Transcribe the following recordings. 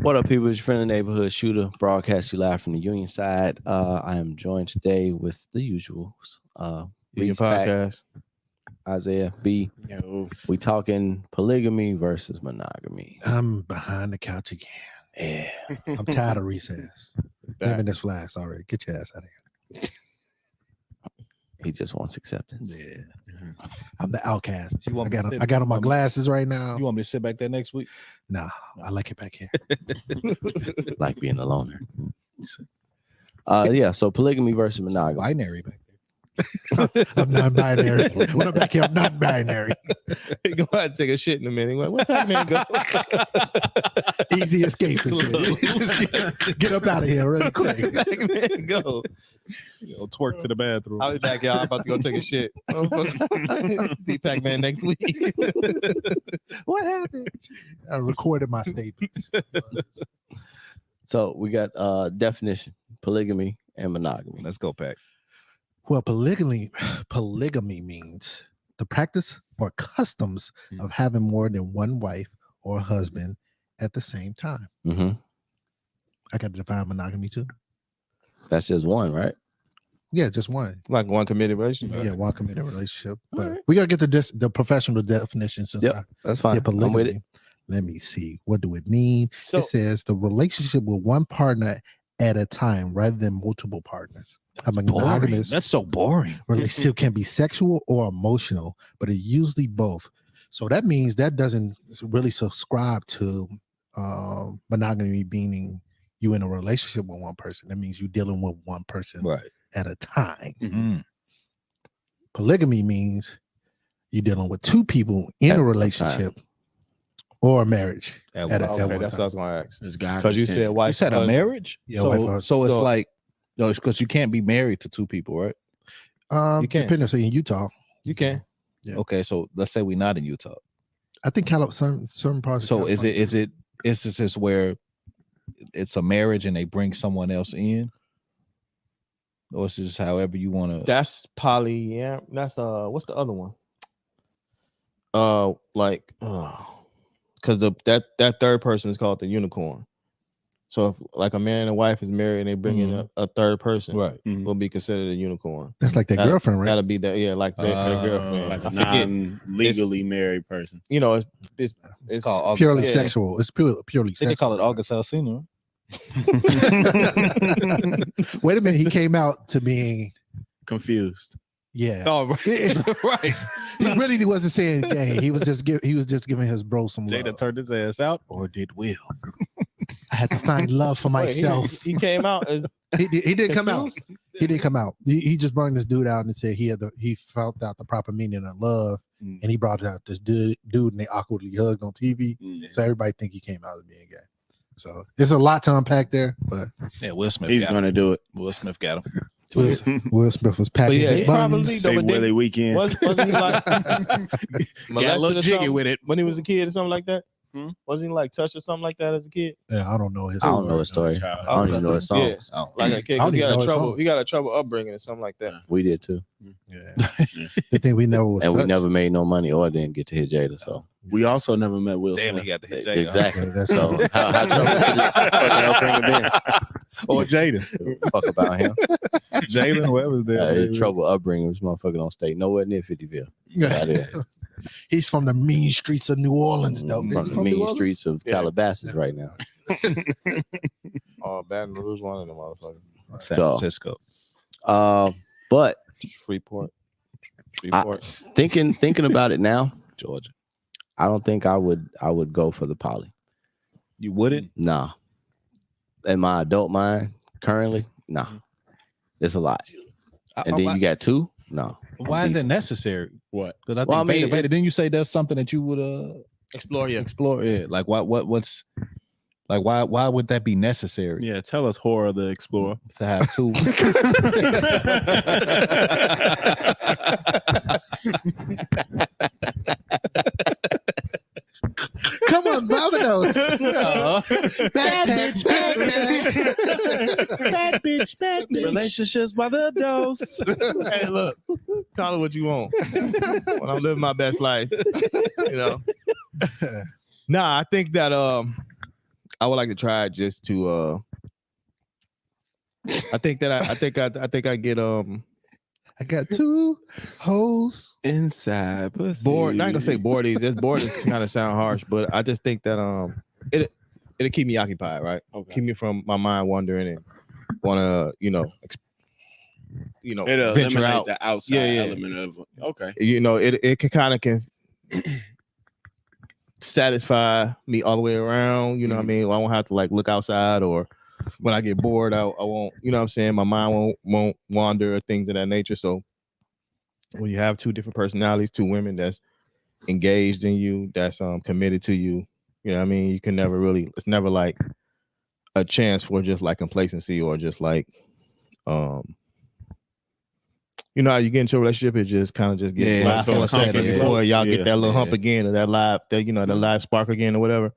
What up, people? It's your friendly neighborhood shooter, broadcast you live from the Union side. I am joined today with the usuals. Your Reese Pack, podcast. Isaiah B. Yo. We talking polygamy versus monogamy. I'm behind the couch again. Yeah. I'm tired of recess. Give me this flag. Sorry. Get your ass out of here. He just wants acceptance. Yeah. I'm the outcast. You want I got on my glasses right now. You want me to sit back there next week? Nah, I like it back here. Like being a loner. Yeah, so polygamy versus monogamy. Binary back I'm non-binary. When I'm back here, I'm non-binary. Go out and take a shit in a minute. Where Pac-Man go? Easy escape and shit. Just get up out of here really quick. Pac-Man go. twerk to the bathroom. I'll be back, y'all. I'm about to go take a shit. See Pac-Man next week. What happened? I recorded my statements. So we got definition, polygamy and monogamy. Let's go, Pac. Well, polygamy means the practice or customs of having more than one wife or husband at the same time. Mm-hmm. I got to define monogamy too. That's just one, right? Yeah, just one. Like one committed relationship. Yeah, one committed relationship. All But right. we got to get the professional definition since Yep, that's fine. yeah, I'm with it. polygamy. Let me see. What do it mean? So It says the relationship with one partner at a time rather than multiple partners. A monogamous That's so boring. relationship can be sexual or emotional, but it's usually both. So that means that doesn't really subscribe to monogamy, meaning you in a relationship with one person. That means you're dealing with one person Right. at a time. Mm-hmm. Polygamy means you're dealing with two people in At a one relationship or a marriage. At At one- a- okay, one that's time. what I was gonna ask. It's got Because you said You wife. said a husband. marriage? Yeah, wife or so it's so- like, no, it's because you can't be married to two people, right? You can. Depending on in Utah. You can. Yeah. Okay, so let's say we're not in Utah. I think certain parts. of So is California. it instances where it's a marriage and they bring someone else in? Or it's just however you want to. That's poly. Yeah. That's what's the other one? Because that third person is called the unicorn. So if like a man and a wife is married and they bring in a third person, Right. will be considered a unicorn. That's like their That- girlfriend, right? That'll be that. Yeah, like their girlfriend. like I a forget. non-legally married person. You know, it's called August. Purely yeah. sexual. It's purely They sexual. just call it August Alsina. Wait a minute. He came out to being, Confused. yeah. Oh, right. right. He really wasn't saying gay. He was just giving his bro some love. Jada turned his ass out. Or did Will? I had to find love for Wait, myself. he came out as He didn't come out. confused? He didn't come out. He just brought this dude out and said he found out the proper meaning of love, Mm. and he brought out this dude and they awkwardly hugged on TV. So everybody think he came out as being gay. So it's a lot to unpack there, but Yeah, Will Smith. He's got gonna do it. him. Will Smith got him. Will Smith was packing yeah, his he buns. probably- Say but Willie Weekend. wasn't he like Got a molested little or jiggy something with it. when he was a kid or something like that? Hmm? Wasn't he like touched or something like that as a kid? Yeah, I don't know his. I don't know his story. I don't even know his songs. Oh, Like a kid, I 'cause don't he even got know a his trouble. song. He got a trouble upbringing or something like that. We did too. Yeah, the thing we never was. And we touched. never made no money or didn't get to hit Jada. So We also never met Will damn, Smith. he got the hit Jada. exactly. Yeah, that's So right. how trouble did this fucking upbringing Or Jada. been? Fuck about him. Jalen, whoever's there. Trouble upbringing. This motherfucker don't stay nowhere near 50ville. Out there. He's from the mean streets of New Orleans, though. From Is he the from New mean Orleans? streets of Yeah. Calabasas right now. Oh, Baton Rouge, one of them motherfuckers. San So- Francisco. But Freeport. thinking about it now, Georgia. I don't think I would go for the poly. You wouldn't? Nah. In my adult mind, currently, nah. It's a lot. And then you got two? No. Why is it necessary? What? Because I think Well, I mean, Vader, didn't you say that's something that you would Explore, yeah. explore? Yeah. Like what's like why would that be necessary Yeah, tell us, Horror the Explorer. to have two? Come on, Barbados. Bad bitch, bad bitch. Relationships by the dose. Hey, look, call it what you want. When I'm living my best life, you know. Nah, I think that I would like to try it just to I think I get I got 2 hoes. Inside pussy. bored. Not gonna say bored. This bored is kind of sound harsh, but I just think that it'll keep me occupied, right? Okay. Keep me from my mind wandering and wanna It'll venture eliminate out. the outside Yeah. element of okay. It can kind of satisfy me all the way around. You know what I mean? I won't have to like look outside, or when I get bored, I won't. You know what I'm saying? My mind won't wander or things of that nature. So when you have 2 different personalities, 2 women that's engaged in you, that's committed to you, you know what I mean? You can never really. It's never like a chance for just like complacency or just like you know how you get into a relationship, it just kind of just get live for a second before y'all get that little hump again, or that live, that the live spark again, or whatever.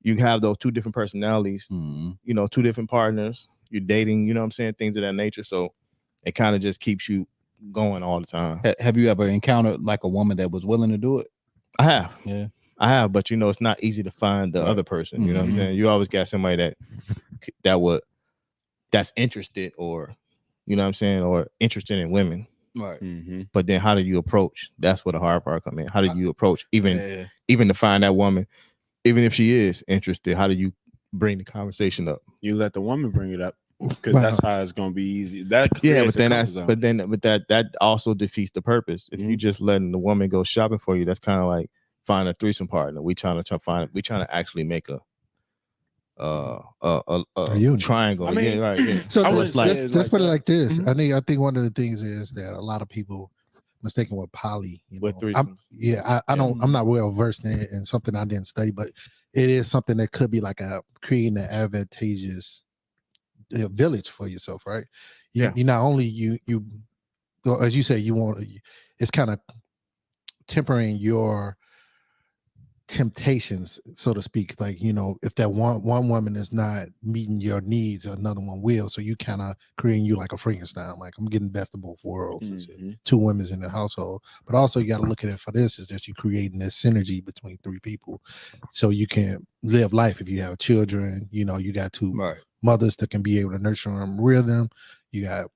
You have those 2 different personalities, 2 different partners. You're dating, you know what I'm saying, things of that nature. So it kind of just keeps you going all the time. Have you ever encountered like a woman that was willing to do it? I have. Yeah. I have, but it's not easy to find the other person. You know what I'm saying? You always got somebody that's interested, or you know what I'm saying, or interested in women. Right. But then how do you approach? That's where the hard part comes in. How do you approach even to find that woman, even if she is interested? How do you bring the conversation up? You let the woman bring it up, because that's how it's gonna be easy. But that also defeats the purpose. If you just letting the woman go shopping for you, that's kind of like find a threesome partner. We trying to actually make a triangle. I mean, right. Yeah. So let's put it like this. Mm-hmm. I think one of the things is that a lot of people mistaken with poly. With I'm not well versed in it, and something I didn't study, but it is something that could be like creating an advantageous village for yourself, right? You not only you as you say, it's kind of tempering your temptations, so to speak. Like, if that one woman is not meeting your needs, another one will. So you kind of creating you like a Frankenstein, like I'm getting best of both worlds. 2 women's in the household. But also you got to look at it for this is just you creating this synergy between 3 people, so you can live life. If you have children, you got 2 mothers that can be able to nurture them, rear them. You got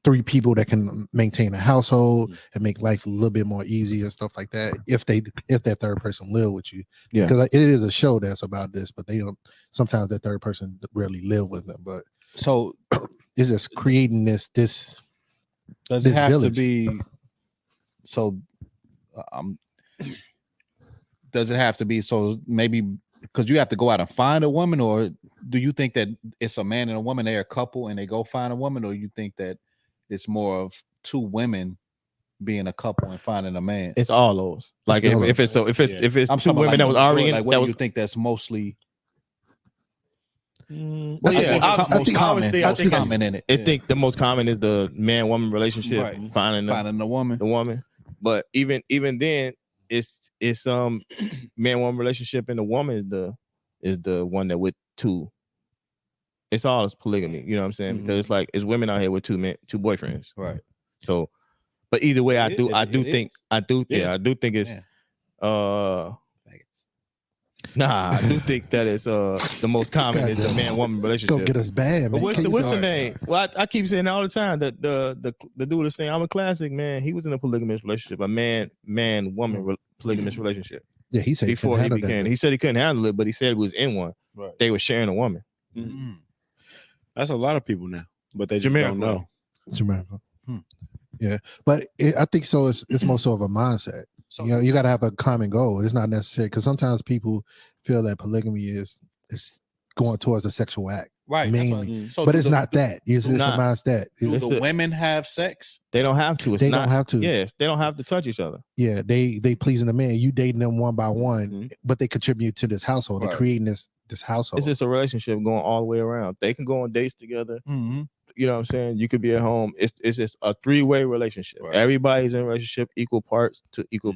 3 people that can maintain a household and make life a little bit more easy and stuff like that. If that third person live with you, because it is a show that's about this, but they don't. Sometimes that third person really live with them. But so it's just creating this. Does it have to be? So, does it have to be? So maybe because you have to go out and find a woman, or do you think that it's a man and a woman, they're a couple and they go find a woman, or you think that it's more of 2 women being a couple and finding a man? It's all those. Like if it's 2 women that was already in, what do you think that's mostly? Well, most common in it. I think the most common is the man-woman relationship, finding the woman. But even then, it's man-woman relationship, and the woman is the one that with 2. It's all polygamy, you know what I'm saying? Because it's like it's women out here with 2 boyfriends, right? So, but either way, I do think it's I do think that it's the most common is the man-woman relationship. Don't get us banned. But what's the name? Well, I keep saying all the time that the dude is saying I'm a classic man. He was in a polygamous relationship, a man-woman polygamous relationship. Yeah, he said before he became. He said he couldn't handle it, but he said he was in one. Right. They were sharing a woman. That's a lot of people now, but they just don't know. Yeah, but I think so. It's more so of a mindset. So, you got to have a common goal. It's not necessary, because sometimes people feel that polygamy is going towards a sexual act, right? Mainly, but it's not that. It's a mindset. Do the women have sex? They don't have to. They don't have to. Yes, they don't have to touch each other. Yeah, they pleasing the man. You dating them one by one, but they contribute to this household. They're creating this household. It's just a relationship going all the way around. They can go on dates together. You know what I'm saying? You could be at home. It's just a 3-way relationship. Right. Everybody's in a relationship, equal parts to equal,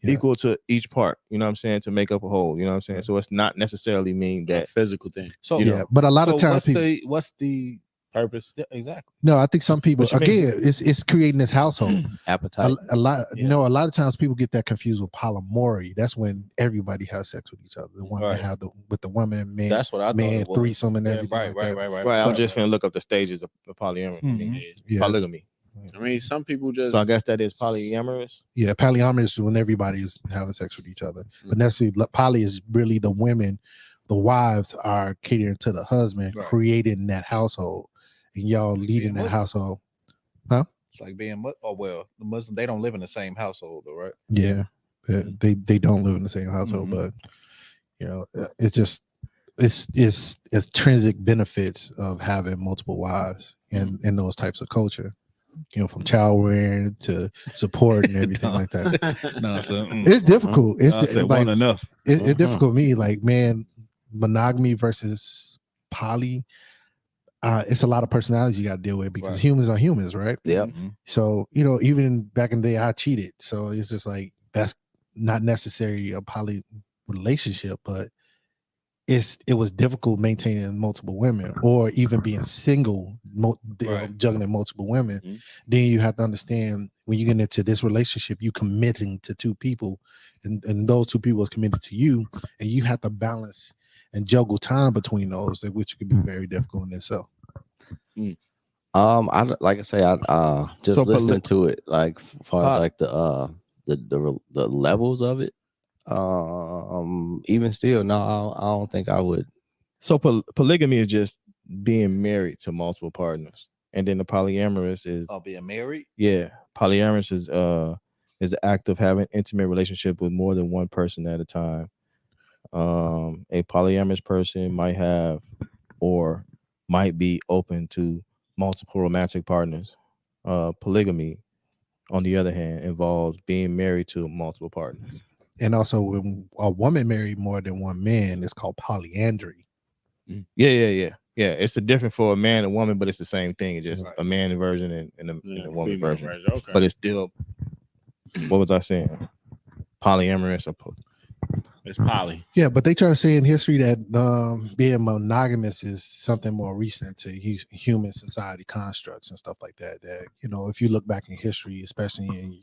equal to each part, you know what I'm saying, to make up a whole, you know what I'm saying? So it's not necessarily mean that physical thing. So but a lot of times what's the purpose. Yeah, exactly. No, I think some people again, it's creating this household appetite. A lot, a lot of times people get that confused with polyamory. That's when everybody has sex with each other. The one that have with the woman, man. That's what I man, threesome and everything. Right. I was just gonna look up the stages of polyamory. Polygamy. I mean, some people just. So I guess that is polyamorous. Yeah, polyamorous is when everybody is having sex with each other. But necessarily, poly is really the women, the wives are catering to the husband, creating that household, and y'all leading that household. Huh? It's like being the Muslim. They don't live in the same household, though, right? Yeah, they don't live in the same household, but you know, it's just it's intrinsic benefits of having multiple wives in those types of culture. You know, from child rearing to support and everything like that. No, so, it's difficult. It's like enough. It's difficult for me. Like, man, monogamy versus poly. It's a lot of personalities you got to deal with because humans are humans, right? Yeah. So, you know, even back in the day, I cheated. So it's just like that's not necessarily a poly relationship, but it was difficult maintaining multiple women or even being single, juggling multiple women. Then you have to understand when you get into this relationship, you committing to two people, and those two people is committed to you, and you have to balance and juggle time between those, which could be very difficult in itself. I like I say, I just listening to it, like as far as like the levels of it. Even still, no, I don't think I would. So polygamy is just being married to multiple partners, and then the polyamorous is being married. Yeah, polyamorous is the act of having intimate relationship with more than one person at a time. A polyamorous person might have or might be open to multiple romantic partners. Polygamy, on the other hand, involves being married to multiple partners. And also, when a woman married more than one man, it's called polyandry. Yeah. It's a different for a man and woman, but it's the same thing. It's just a man version and a woman version. Okay. But it's still, what was I saying? Polyamorous or it's poly. Yeah, but they try to say in history that being monogamous is something more recent to human society constructs and stuff like that. That, you know, if you look back in history, especially in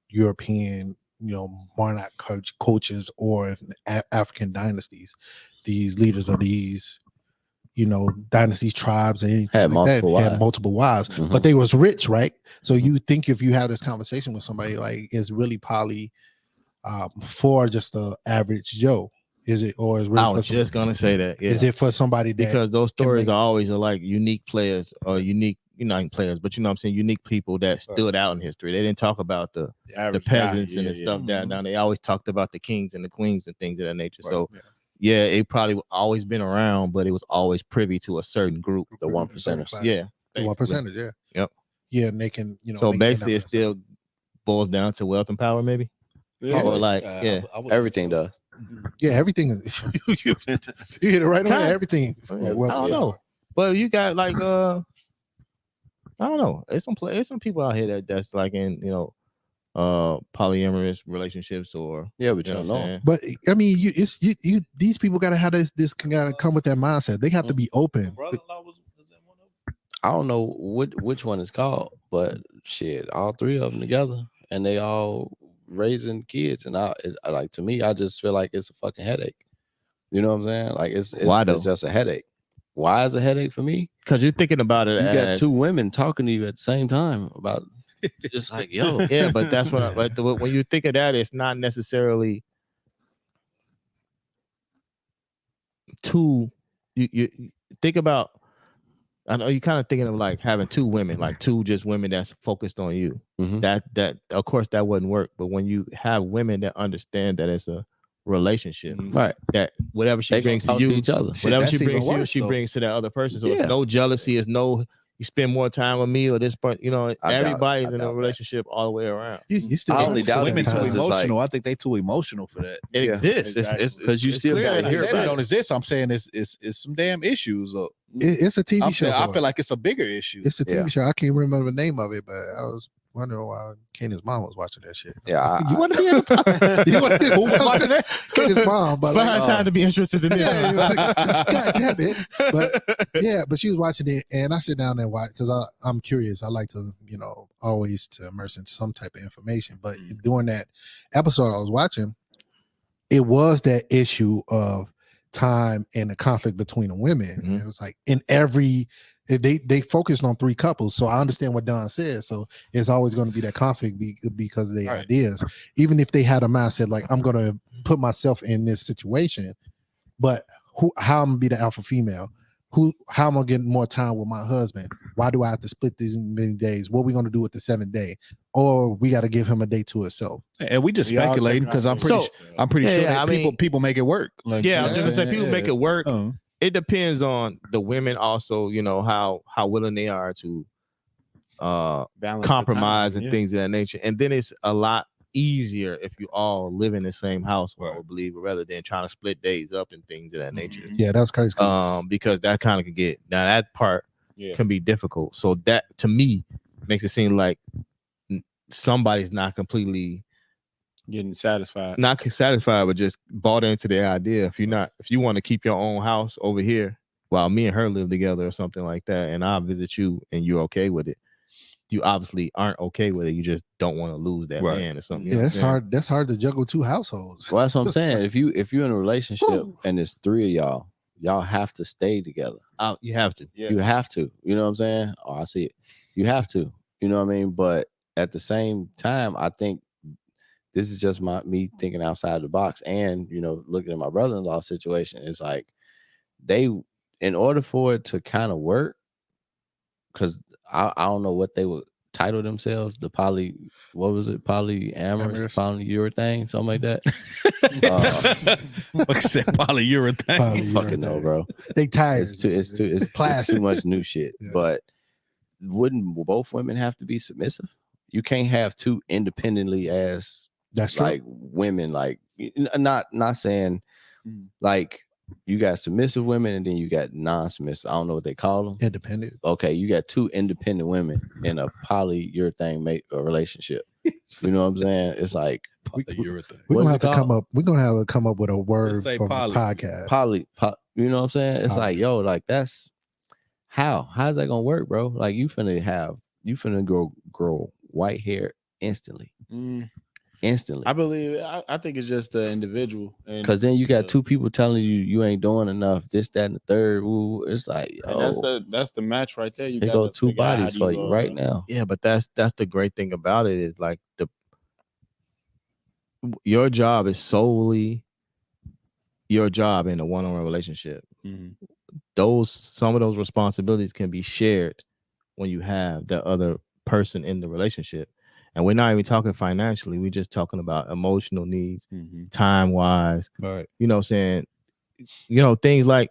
European, you know, monarch cultures or African dynasties, these leaders of these, you know, dynasties, tribes, and anything had like multiple had multiple wives, but they was rich, right? So you think if you have this conversation with somebody, like, is really poly for just the average Joe? Is it, or is really I was just gonna say that? Yeah. Is it for somebody that, because those stories are always like unique players or unique, not players, but you know what I'm saying, unique people that stood out in history. They didn't talk about the peasants and the stuff down. They always talked about the kings and the queens and things of that nature. So it probably always been around, but it was always privy to a certain group, the 1%ers. Yeah, the 1%ers. Yeah. Yep. Yeah, and they can, you know. So basically, it still boils down to wealth and power, maybe. Yeah. Or like, everything does. Yeah, everything. You hit it right away. Everything. I don't know, but you got like I don't know. It's some people out here that's like in, you know, polyamorous relationships or but you don't know. But I mean, you these people gotta have this gotta come with that mindset. They have to be open. I don't know which one it's called, but shit, all three of them together, and they all raising kids, and I like, to me, I just feel like it's a fucking headache. You know what I'm saying? Like it's just a headache. Why is it a headache for me? Because you're thinking about it. You got two women talking to you at the same time about just like, yo. Yeah, but that's what when you think of that, it's not necessarily two. You think about, I know you're kind of thinking of like having two women, like two just women that's focused on you. That of course that wouldn't work. But when you have women that understand that it's a relationship, right? That whatever she brings to you, each other, whatever she brings to you, she brings to that other person. So it's no jealousy. It's no, you spend more time with me or this part. You know, everybody's in a relationip all the way around. You still only doubt women too emotional. I think they too emotional for that. It exists. Exactly. It's because you still got to hear it. It Don't exist. I'm saying it's some damn issues. It's a TV show. I feel like it's a bigger issue. It's a TV show. I can't remember the name of it, but wonder why Kenny's mom was watching that shit. Yeah, you want to be in the Who was watching that? Kenny's mom, but Find time to be interested in this. yeah, God damn it. But she was watching it, and I sit down and watch because I'm curious. I like to, always to immerse in some type of information. But during that episode I was watching, it was that issue of time and the conflict between the women. Mm-hmm. It was like in every they focused on 3 couples, so I understand what Don said. So it's always going to be that conflict because of their ideas, even if they had a mindset like I'm going to put myself in this situation, but how I'm gonna be the alpha female? How am I getting more time with my husband? Why do I have to split these many days? What are we going to do with the 7th day? Or we got to give him a day to himself? And we just speculating because I'm pretty sure that people make it work. Like, I was gonna say people make it work. It depends on the women also, how willing they are to compromise and things of that nature. And then it's a lot easier if you all live in the same house, I would believe, rather than trying to split days up and things of that nature. Yeah, that's crazy. Because that kind of can get that part can be difficult. So that to me makes it seem like somebody's not completely not satisfied, but just bought into the idea. If you want to keep your own house over here while me and her live together or something like that, and I'll visit you and you're okay with it, you obviously aren't okay with it. You just don't want to lose that man or something. Yeah, that's hard. That's hard to juggle 2 households. Well, that's what I'm saying. If you're in a relationship and it's 3 of y'all have to stay together. You have to. Yeah. You have to. You know what I'm saying? Oh, I see it. You have to. You know what I mean? But at the same time, I think this is just me thinking outside the box, and looking at my brother-in-law situation. It's like in order for it to kind of work, because I don't know what they would title themselves, the polyamorous, polyurethane, something like that. Like I said, polyurethane. Fucking no, bro. They tired. It's plastic. Too much new shit. Yeah. But wouldn't both women have to be submissive? You can't have 2 independently as like women, like not saying like you got submissive women and then you got non-submissive. I don't know what they call them. Independent. Okay, you got 2 independent women in a polyurethane relationship. You know what I'm saying? It's like polyurethane. We're gonna have to come up. We're gonna have to come up with a word for the podcast. You know what I'm saying? It's like, yo, like that's how's that gonna work, bro? Like you finna grow white hair instantly. Instantly. I think it's just the individual, because then you got 2 people telling you ain't doing enough, this, that, and the third. Ooh, it's like, that's the match right there. You got 2 bodies for you right now. Yeah, but that's the great thing about it is like your job is solely your job in a one-on-one relationship. Some of those responsibilities can be shared when you have the other person in the relationship. And we're not even talking financially. We're just talking about emotional needs, time-wise. Right. You know what I'm saying? Things like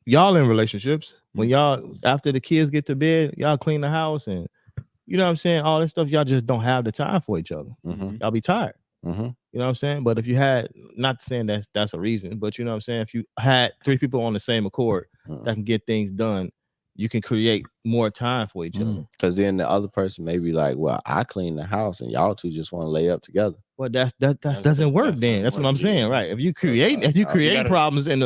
y'all in relationships. When y'all, after the kids get to bed, y'all clean the house and, you know what I'm saying? All this stuff, y'all just don't have the time for each other. Y'all be tired. You know what I'm saying? But if you had, not saying that's a reason, but you know what I'm saying? If you had 3 people on the same accord that can get things done, you can create more time for each other. Because then the other person may be like, well, I clean the house and y'all 2 just want to lay up together. Well, that doesn't work then. That's what I'm saying, right? If you create problems in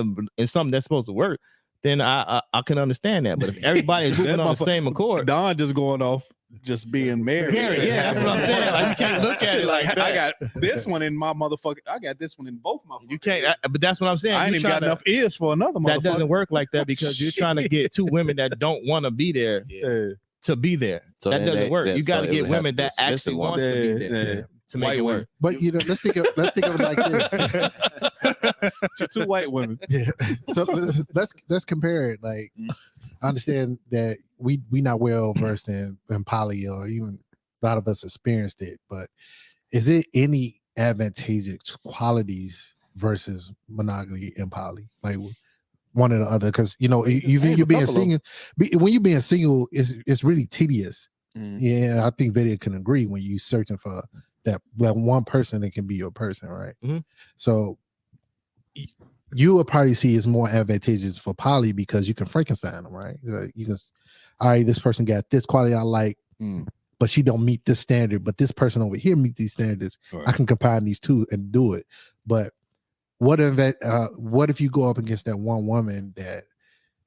something that's supposed to work, then I can understand that. But if everybody is moving on the same accord, Don just going off just being married. Yeah, that's what I'm saying. Like you can't look at it like that. I got this one in my motherfucker. I got this one in both my. You can't. But that's what I'm saying. I ain't even got enough ears for another motherfucker. That doesn't work like that because you're trying to get 2 women that don't want to be there to be there. So that doesn't work. You got to get women that actually want to be there to make it work. But let's think of it like this. 2 white women. Yeah. So let's compare it. Like I understand that we not well versed in poly, or even a lot of us experienced it, but is it any advantageous qualities versus monogamy and poly, like one or the other? Because even you being single, when you being single, it's really tedious. Yeah, I think Vidya can agree when you searching for that one person that can be your person, right? So you will probably see it's more advantageous for poly because you can Frankenstein them, right? You can, all right, this person got this quality I like, but she don't meet this standard, but this person over here meet these standards. Right. I can combine these two and do it. But what if you go up against that one woman that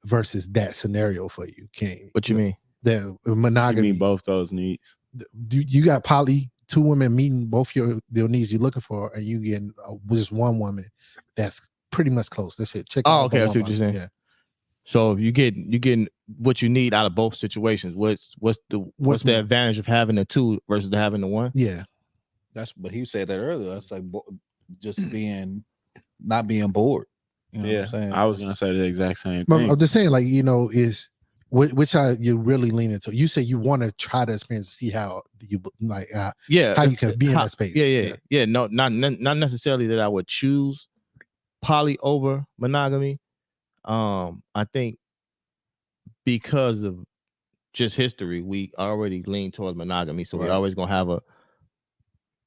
versus that scenario for you, King? What you mean? The monogamy. You mean both those needs? You got poly, two women meeting both your needs you're looking for, and you getting just one woman that's pretty much close. That's it. Check. Oh, okay. I see what you're saying. Yeah. So if you getting what you need out of both situations, what's the advantage of having the two versus having the one? Yeah, But he said that earlier. That's like just not being bored. You know what I'm saying? I was gonna say the exact same but thing. I'm just saying, like, is which are you really leaning to? You say you want to try the experience to see how you like, how you can be in that space. Yeah. No, not necessarily that I would choose poly over monogamy. I think because of just history, we already lean towards monogamy, so we're always gonna have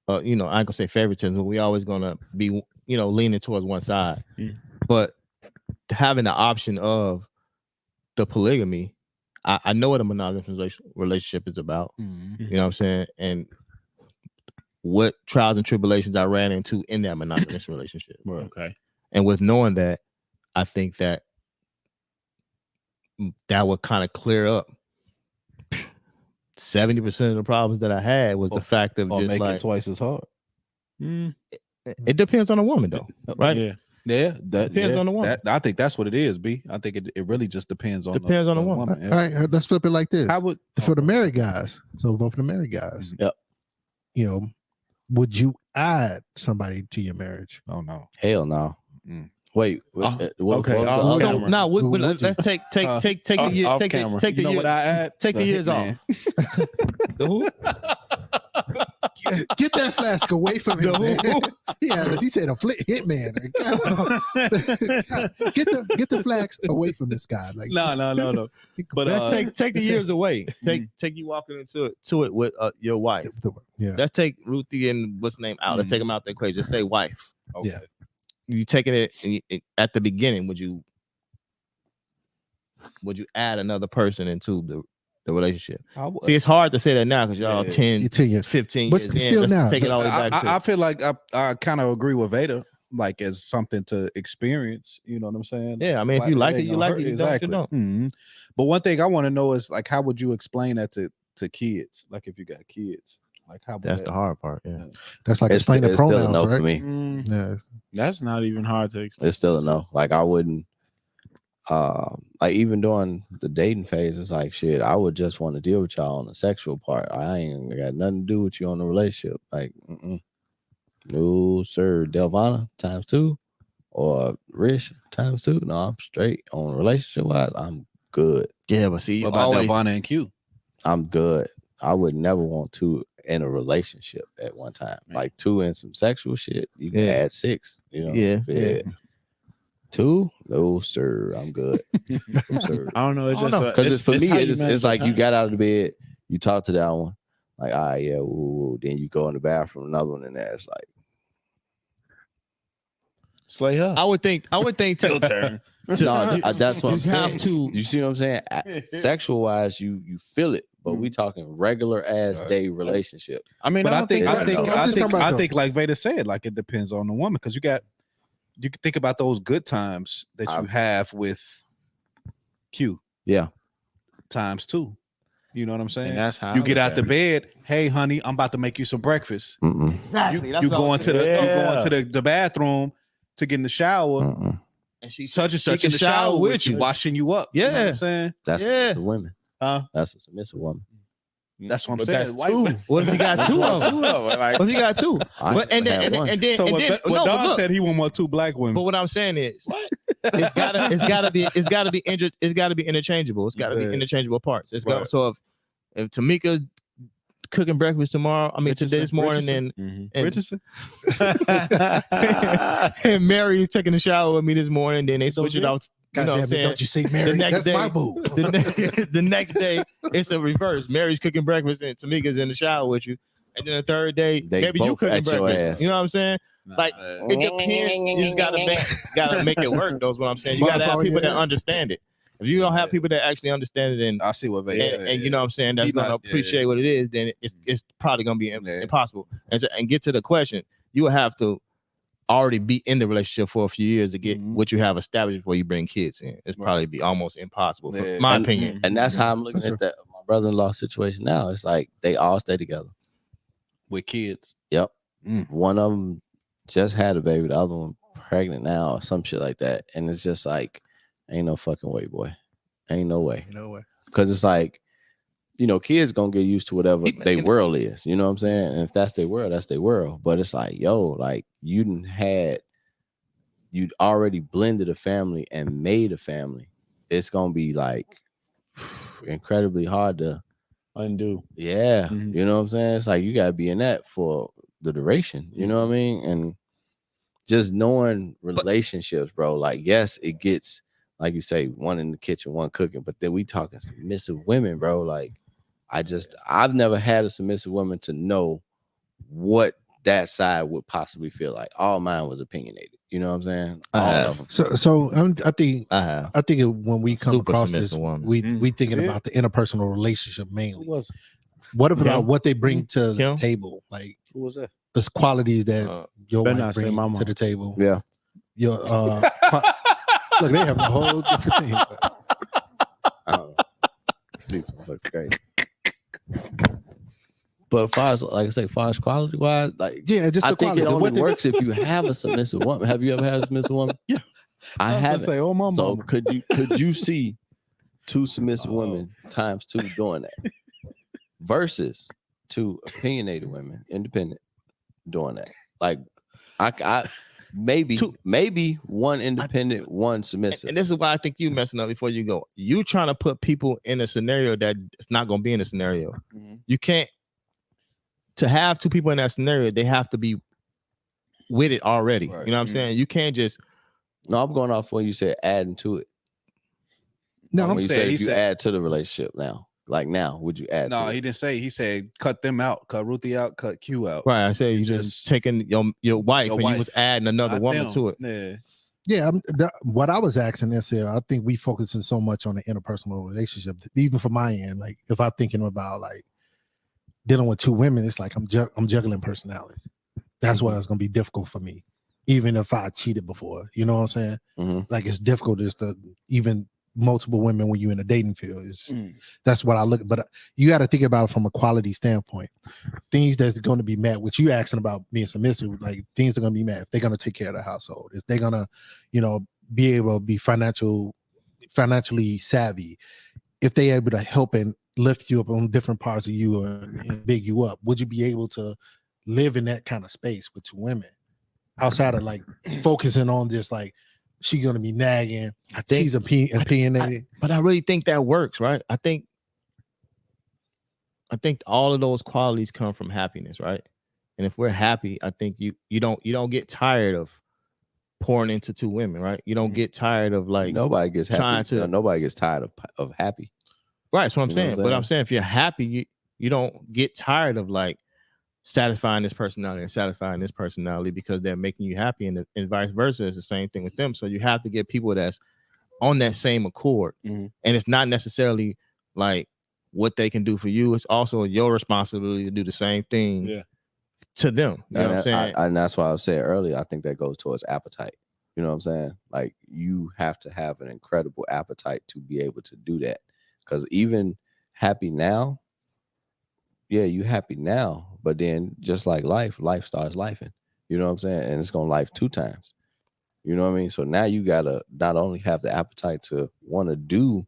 I ain't gonna say favoritism, but we always gonna be leaning towards one side. But having the option of the polygamy, I know what a monogamous relationship is about. Mm-hmm. You know what I'm saying? And what trials and tribulations I ran into in that monogamous relationship. Right. Okay. And with knowing that, I think that would kind of clear up 70% of the problems that I had was the fact of just make like it twice as hard. It depends on the woman though, right? Yeah, that depends on the woman. I think that's what it is, B. I think it really just depends on the woman. All right, let's flip it like this. For the married Mm-hmm. guys, so both the married guys, Yep. Would you add somebody to your marriage? Oh no, hell no. Wait. Okay. Let's take the year. Off Take camera. the year. what I add? Take the years off. The who? Get that flask away from him, man. Yeah, he said a hitman. Get the flask away from this guy. Like no. But let's take the years away. Take you walking into it with your wife. Yeah. Let's take Ruthie and what's the name out. Let's take them out the equation. Just say wife. Okay. Yeah. You taking it at the beginning? Would you add another person into the relationship? See, it's hard to say that now because y'all 10 years, 15 but years still in. now, take it all the way back. I feel like I kind of agree with Veda, like as something to experience. You know what I'm saying? Yeah, I mean, if you like it, you like it. You Exactly. don't. Mm-hmm. But one thing I want to know is like, how would you explain that to kids? Like, if you got kids, like how? That's the hard part. Yeah, that's like explaining the pronouns, still a no right? for me. Yeah, That's not even hard to explain. It's still a no. Like I wouldn't. Like even during the dating phase, it's like shit. I would just want to deal with y'all on the sexual part. I ain't got nothing to do with you on the relationship. Like, no sir, Delvana ×2 or Rich ×2. No, I'm straight on relationship wise. I'm good. Yeah, but see, what about Delvana and Q? I'm good. I would never want two in a relationship at one time. Like two in some sexual shit. You can add 6. Yeah. 2? No, sir. I'm good. Sir. I don't know. It's just because for me, it's like you got out of the bed, you talk to that one, like, all right, yeah, woo. Then you go in the bathroom, another one, and that's like slay her. I would think Till turn. No, that's what I'm saying. To, you see what I'm saying? Sexual wise, you feel it, but we talking regular ass day relationship. I mean, But I I think like Veda said, like it depends on the woman because you can think about those good times that you have with Q. Yeah. ×2. You know what I'm saying? And that's how you get out the bed. Hey, honey, I'm about to make you some breakfast. Exactly. You going to the bathroom to get in the shower. And she's such and such in the shower with you, washing you up. Yeah. You know what I'm saying? That's submissive women. That's a submissive woman. That's what I'm saying. That's what if you got two of them? What if you got two? And then Don said he want 2 black women. But what I'm saying is, it's gotta be interchangeable. It's gotta be interchangeable parts. So if Tamika cooking breakfast tomorrow, this morning, Richardson. and Mary's taking a shower with me this morning, then they switch it out. You know what I'm saying? Don't you say Mary? That's my boo. The next day, it's a reverse. Mary's cooking breakfast and Tamika's in the shower with you. And then the third day, maybe you cooking breakfast. You know what I'm saying? Like, it depends. You just gotta make it work, though, is what I'm saying. You gotta have people that understand it. If you don't have people that actually understand it and I see what they say, and you know what I'm saying, that's gonna appreciate what it is, then it's probably gonna be impossible. And get to the question, you will have to already be in the relationship for a few years to get what you have established before you bring kids in. It's probably be almost impossible, for my opinion. And that's how I'm looking at that my brother-in-law situation now. It's like they all stay together with kids. Yep. One of them just had a baby, the other one pregnant now or some shit like that. And it's just like, ain't no fucking way, boy. Ain't no way. No way. Because it's like, you know, kids gonna get used to whatever their world is. You know what I'm saying? And if that's their world, that's their world. But it's like, yo, like you'd already blended a family and made a family. It's gonna be like incredibly hard to undo. Yeah. You know what I'm saying? It's like you gotta be in that for the duration. You know what I mean? And just knowing relationships, bro. Like, yes, it gets, like you say, one in the kitchen, one cooking, but then we talking submissive women, bro. Like, I've never had a submissive woman to know what that side would possibly feel like. All mine was opinionated. You know what I'm saying? All of them. So I think when we come Super across this, woman. we thinking about the interpersonal relationship mainly. What about what they bring to the table? Like, who was that? The qualities that your wife brings to the table. Yeah. Your look, they have a whole different thing. I don't know. These fucks crazy. But as far as, like I say, far as quality wise, like, yeah, just I think quality. it only works if you have a submissive woman. Have you ever had a submissive woman? Yeah, I haven't. Say, oh my so mama. could you see two submissive women times two doing that versus two opinionated women, independent, doing that? Like, I maybe one independent, one submissive. And this is why I think you messing up before you go. You trying to put people in a scenario that it's not going to be in a scenario. You can't. To have two people in that scenario, they have to be with it already. Right. You know what I'm saying? You can't just. No, I'm going off when you said adding to it. No, when you said if you add to the relationship now. Like now, would you add? No, he didn't say. He said cut them out, cut Ruthie out, cut Q out. Right. I said you just taking your wife and you was adding another woman to it. Yeah. What I was asking is here, I think we focusing so much on the interpersonal relationship, even for my end. Like if I'm thinking about like dealing with two women, it's like I'm juggling personalities. That's why it's gonna be difficult for me, even if I cheated before. You know what I'm saying? Like it's difficult just to even multiple women when you're in a dating field. That's what I look. But you got to think about it from a quality standpoint. Things that's going to be met, which you asking about being submissive, like things are going to be met if they're going to take care of the household, if they're going to, be able to be financially savvy, if they're able to help and lift you up on different parts of you and big you up. Would you be able to live in that kind of space with two women outside of like focusing on just like, she's gonna be nagging. I think she's opinionated. But I really think that works, right? I think all of those qualities come from happiness, right? And if we're happy, I think you don't get tired of pouring into two women, right? You don't get tired of like nobody gets happy. Nobody gets tired of happy. Right, that's what I'm saying. But I'm saying if you're happy, you don't get tired of like satisfying this personality and satisfying this personality because they're making you happy, and vice versa. It's the same thing with them. So you have to get people that's on that same accord. And it's not necessarily like what they can do for you. It's also your responsibility to do the same thing to them. You know what I'm saying? And that's why I was saying earlier, I think that goes towards appetite. You know what I'm saying? Like you have to have an incredible appetite to be able to do that. Because even happy now, yeah, you happy now, but then just like life starts lifing. You know what I'm saying? And it's gonna life two times. You know what I mean? So now you gotta not only have the appetite to want to do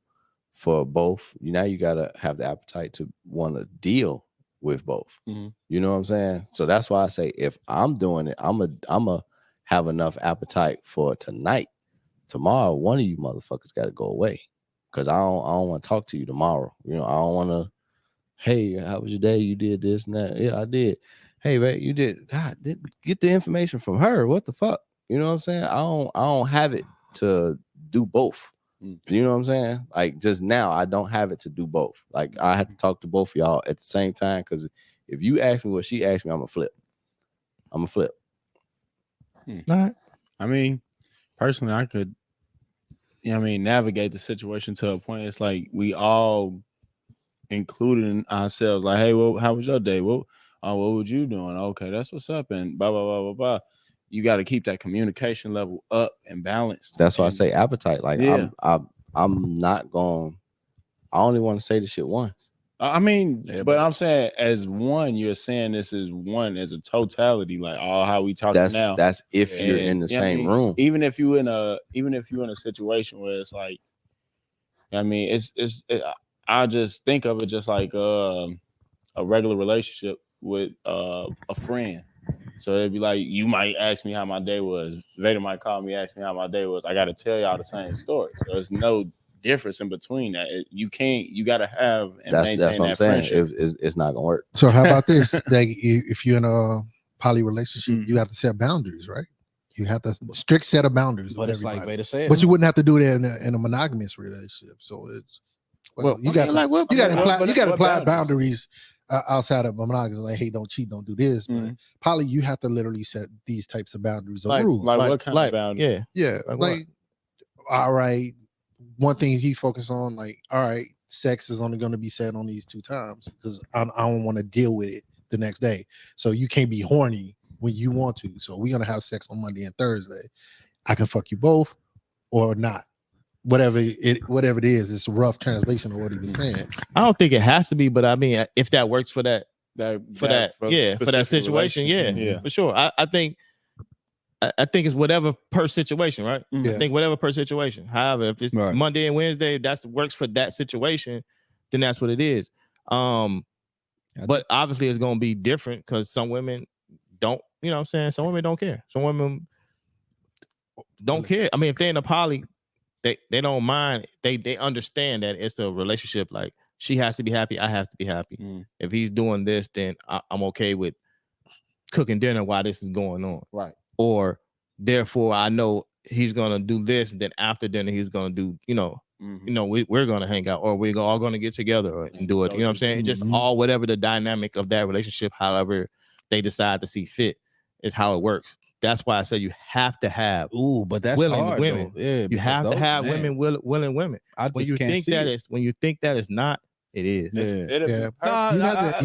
for both, now you gotta have the appetite to want to deal with both. You know what I'm saying? So that's why I say if I'm doing it, I'm a have enough appetite for tonight. Tomorrow, one of you motherfuckers gotta go away. Cause I don't want to talk to you tomorrow. You know, I don't want to. Hey, how was your day? You did this and that. Yeah, I did. Hey, man, you did. God, get the information from her. What the fuck? You know what I'm saying? I don't have it to do both. You know what I'm saying? Like just now, I don't have it to do both. Like I have to talk to both of y'all at the same time. Cause if you ask me what she asked me, I'm gonna flip. All right. I mean, personally, I could you know what I mean, navigate the situation to a point. It's like we all including ourselves. Like, hey, well, how was your day? What was you doing? Okay, that's what's up. And blah blah blah blah blah. You got to keep that communication level up and balanced. That's why I say appetite. Like, yeah. I'm not going. I only want to say the shit once. I mean, but I'm saying as one, you're saying this is one as a totality, like all how we talking now. That's if you're in the same room. Even if you're in a situation where it's like, I mean, I just think of it just like a regular relationship with a friend. So it'd be like, you might ask me how my day was. Vader might call me, ask me how my day was. I got to tell y'all the same story. So there's no difference in between that. You got to have and maintain that's what that I'm saying. friendship. It's not gonna work. So how about this? Like, if you're in a poly relationship, you have to set boundaries, right? You have to strict set of boundaries. But it's like Vader said. But you wouldn't have to do that in a monogamous relationship. So it's you got to apply boundaries outside of monogamous. Like, hey, don't cheat, don't do this. But poly, you have to literally set these types of boundaries or rules. Like what kind of boundaries? Yeah. Like all right. One thing he focused on, like, all right, sex is only going to be said on these 2 times because I don't want to deal with it the next day. So you can't be horny when you want to. So we're going to have sex on Monday and Thursday. I can fuck you both or not. Whatever it is, it's a rough translation of what he was saying. I don't think it has to be, but I mean, if that works for that situation, yeah, for sure. I think it's whatever per situation, right? Yeah. I think whatever per situation. However, if it's Monday and Wednesday, that works for that situation, then that's what it is. But obviously it's going to be different because some women don't, you know what I'm saying? Some women don't care. Some women don't care. I mean, if they're in a poly, they don't mind. They understand that it's a relationship. Like, she has to be happy, I have to be happy. If he's doing this, then I'm okay with cooking dinner while this is going on. Right. Or therefore I know he's gonna do this, and then after dinner he's gonna do, we're gonna hang out, or we're all gonna get together and do it. You know what I'm saying? It's just all whatever the dynamic of that relationship, however they decide to see fit, is how it works. That's why I say you have to have but that's willing hard, women. Yeah, you have to have women willing women. When you think that is not, it is. You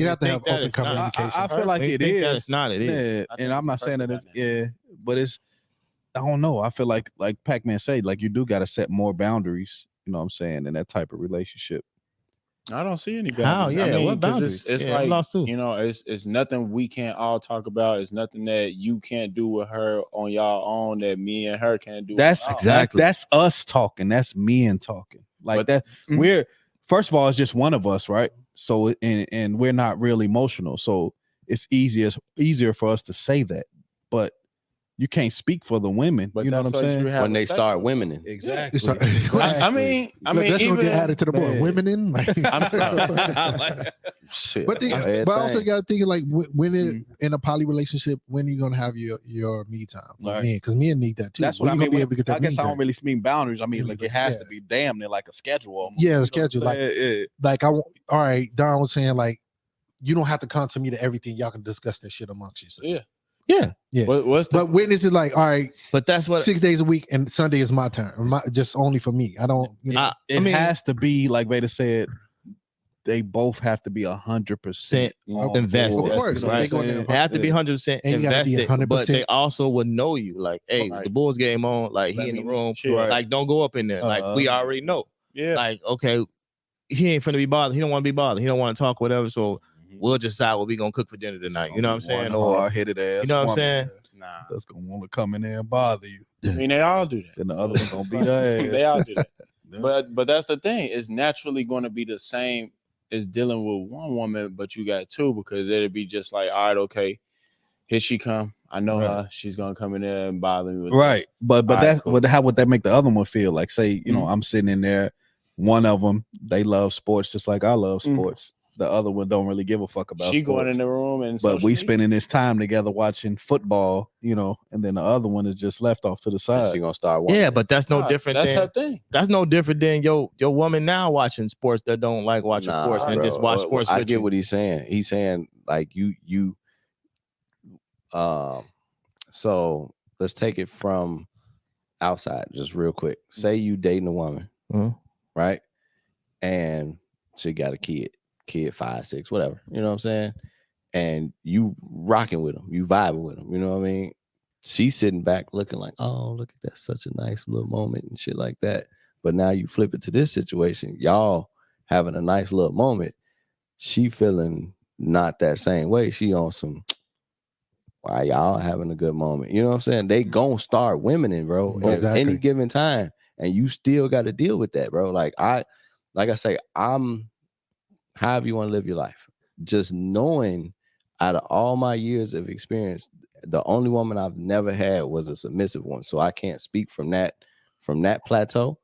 have to have open communication. I feel like it is. That it's not. It is. And I'm not saying that it's but it's. I don't know. I feel like Pac-Man said, like, you do got to set more boundaries. You know what I'm saying, in that type of relationship. I don't see any boundaries. How? Yeah, I mean, what boundaries? It's like, it's nothing we can't all talk about. It's nothing that you can't do with her on y'all own that me and her can't do. That's exactly. That's us talking. That's men talking. Like that. We're first of all, it's just one of us, right? So and we're not really emotional, so it's easier for us to say that, but you can't speak for the women. But you know what I'm saying? When they start womening. Exactly. I mean, that's even gonna get added to the board. Women, like, shit. But also you gotta think, like, when in a poly relationship, when are you gonna have your me time? Like, men, because men need that too. That's what I mean. I guess I don't really mean boundaries. I mean, like, it has to be damn near like a schedule. Almost. Yeah, a schedule. Like all right, Don was saying, like, you don't have to come to me to everything. Y'all can discuss that shit amongst yourselves. Yeah. But when is it like, all right, but that's what 6 days a week and Sunday is my turn, just only for me. I don't. It has to be like Vader said. They both have to be 100% invested. Of course, right? They have to be 100% invested, but they also would know you. Like, hey, the Bulls game on. Like, he in the room. Like, don't go up in there. Like, we already know. Yeah. Like, okay, he ain't finna be bothered. He don't want to be bothered. He don't want to talk, whatever. So we'll just decide what we gonna cook for dinner tonight. You know what I'm saying? Or hard-headed ass. You know what I'm saying? Nah, that's gonna want to come in there and bother you. I mean, they all do that. Then the other one gonna beat her ass. They all do that. But that's the thing. It's naturally going to be the same as dealing with one woman, but you got two, because it'd be just like, all right, okay, here she come. I know her. She's gonna come in there and bother me. Right. But that's cool. How would that make the other one feel? Like, say, you know, I'm sitting in there. One of them, they love sports just like I love sports. The other one don't really give a fuck about she sports. Going in the room and but we spending this time together watching football, you know, and then the other one is just left off to the side. She gonna start watching. Yeah, but that's no different. That's her thing. That's no different than your woman now watching sports that don't like watching sports and just watch sports. I get what he's saying. He's saying, like, you so let's take it from outside, just real quick. Say you dating a woman, right? And she got a kid 5, 6, whatever. You know what I'm saying? And you rocking with them, you vibing with them. You know what I mean? She's sitting back looking like, oh, look at that, such a nice little moment and shit like that. But now you flip it to this situation, y'all having a nice little moment. She feeling not that same way. She on some, why y'all having a good moment? You know what I'm saying? They gonna start womening, bro, at any given time. And you still got to deal with that, bro. Like I say, I'm however you want to live your life. Just knowing out of all my years of experience, the only woman I've never had was a submissive one. So I can't speak from that plateau.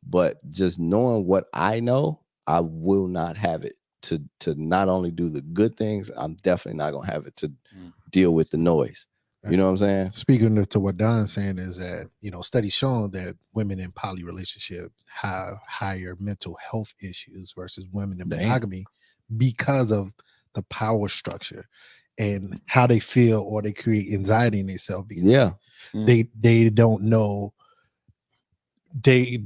But just knowing what I know, I will not have it to not only do the good things, I'm definitely not gonna have it to deal with the noise. You know what I'm saying? Speaking to what Don's saying is that, studies showing that women in poly relationships have higher mental health issues versus women in monogamy because of the power structure and how they feel, or they create anxiety in themselves because they don't know, they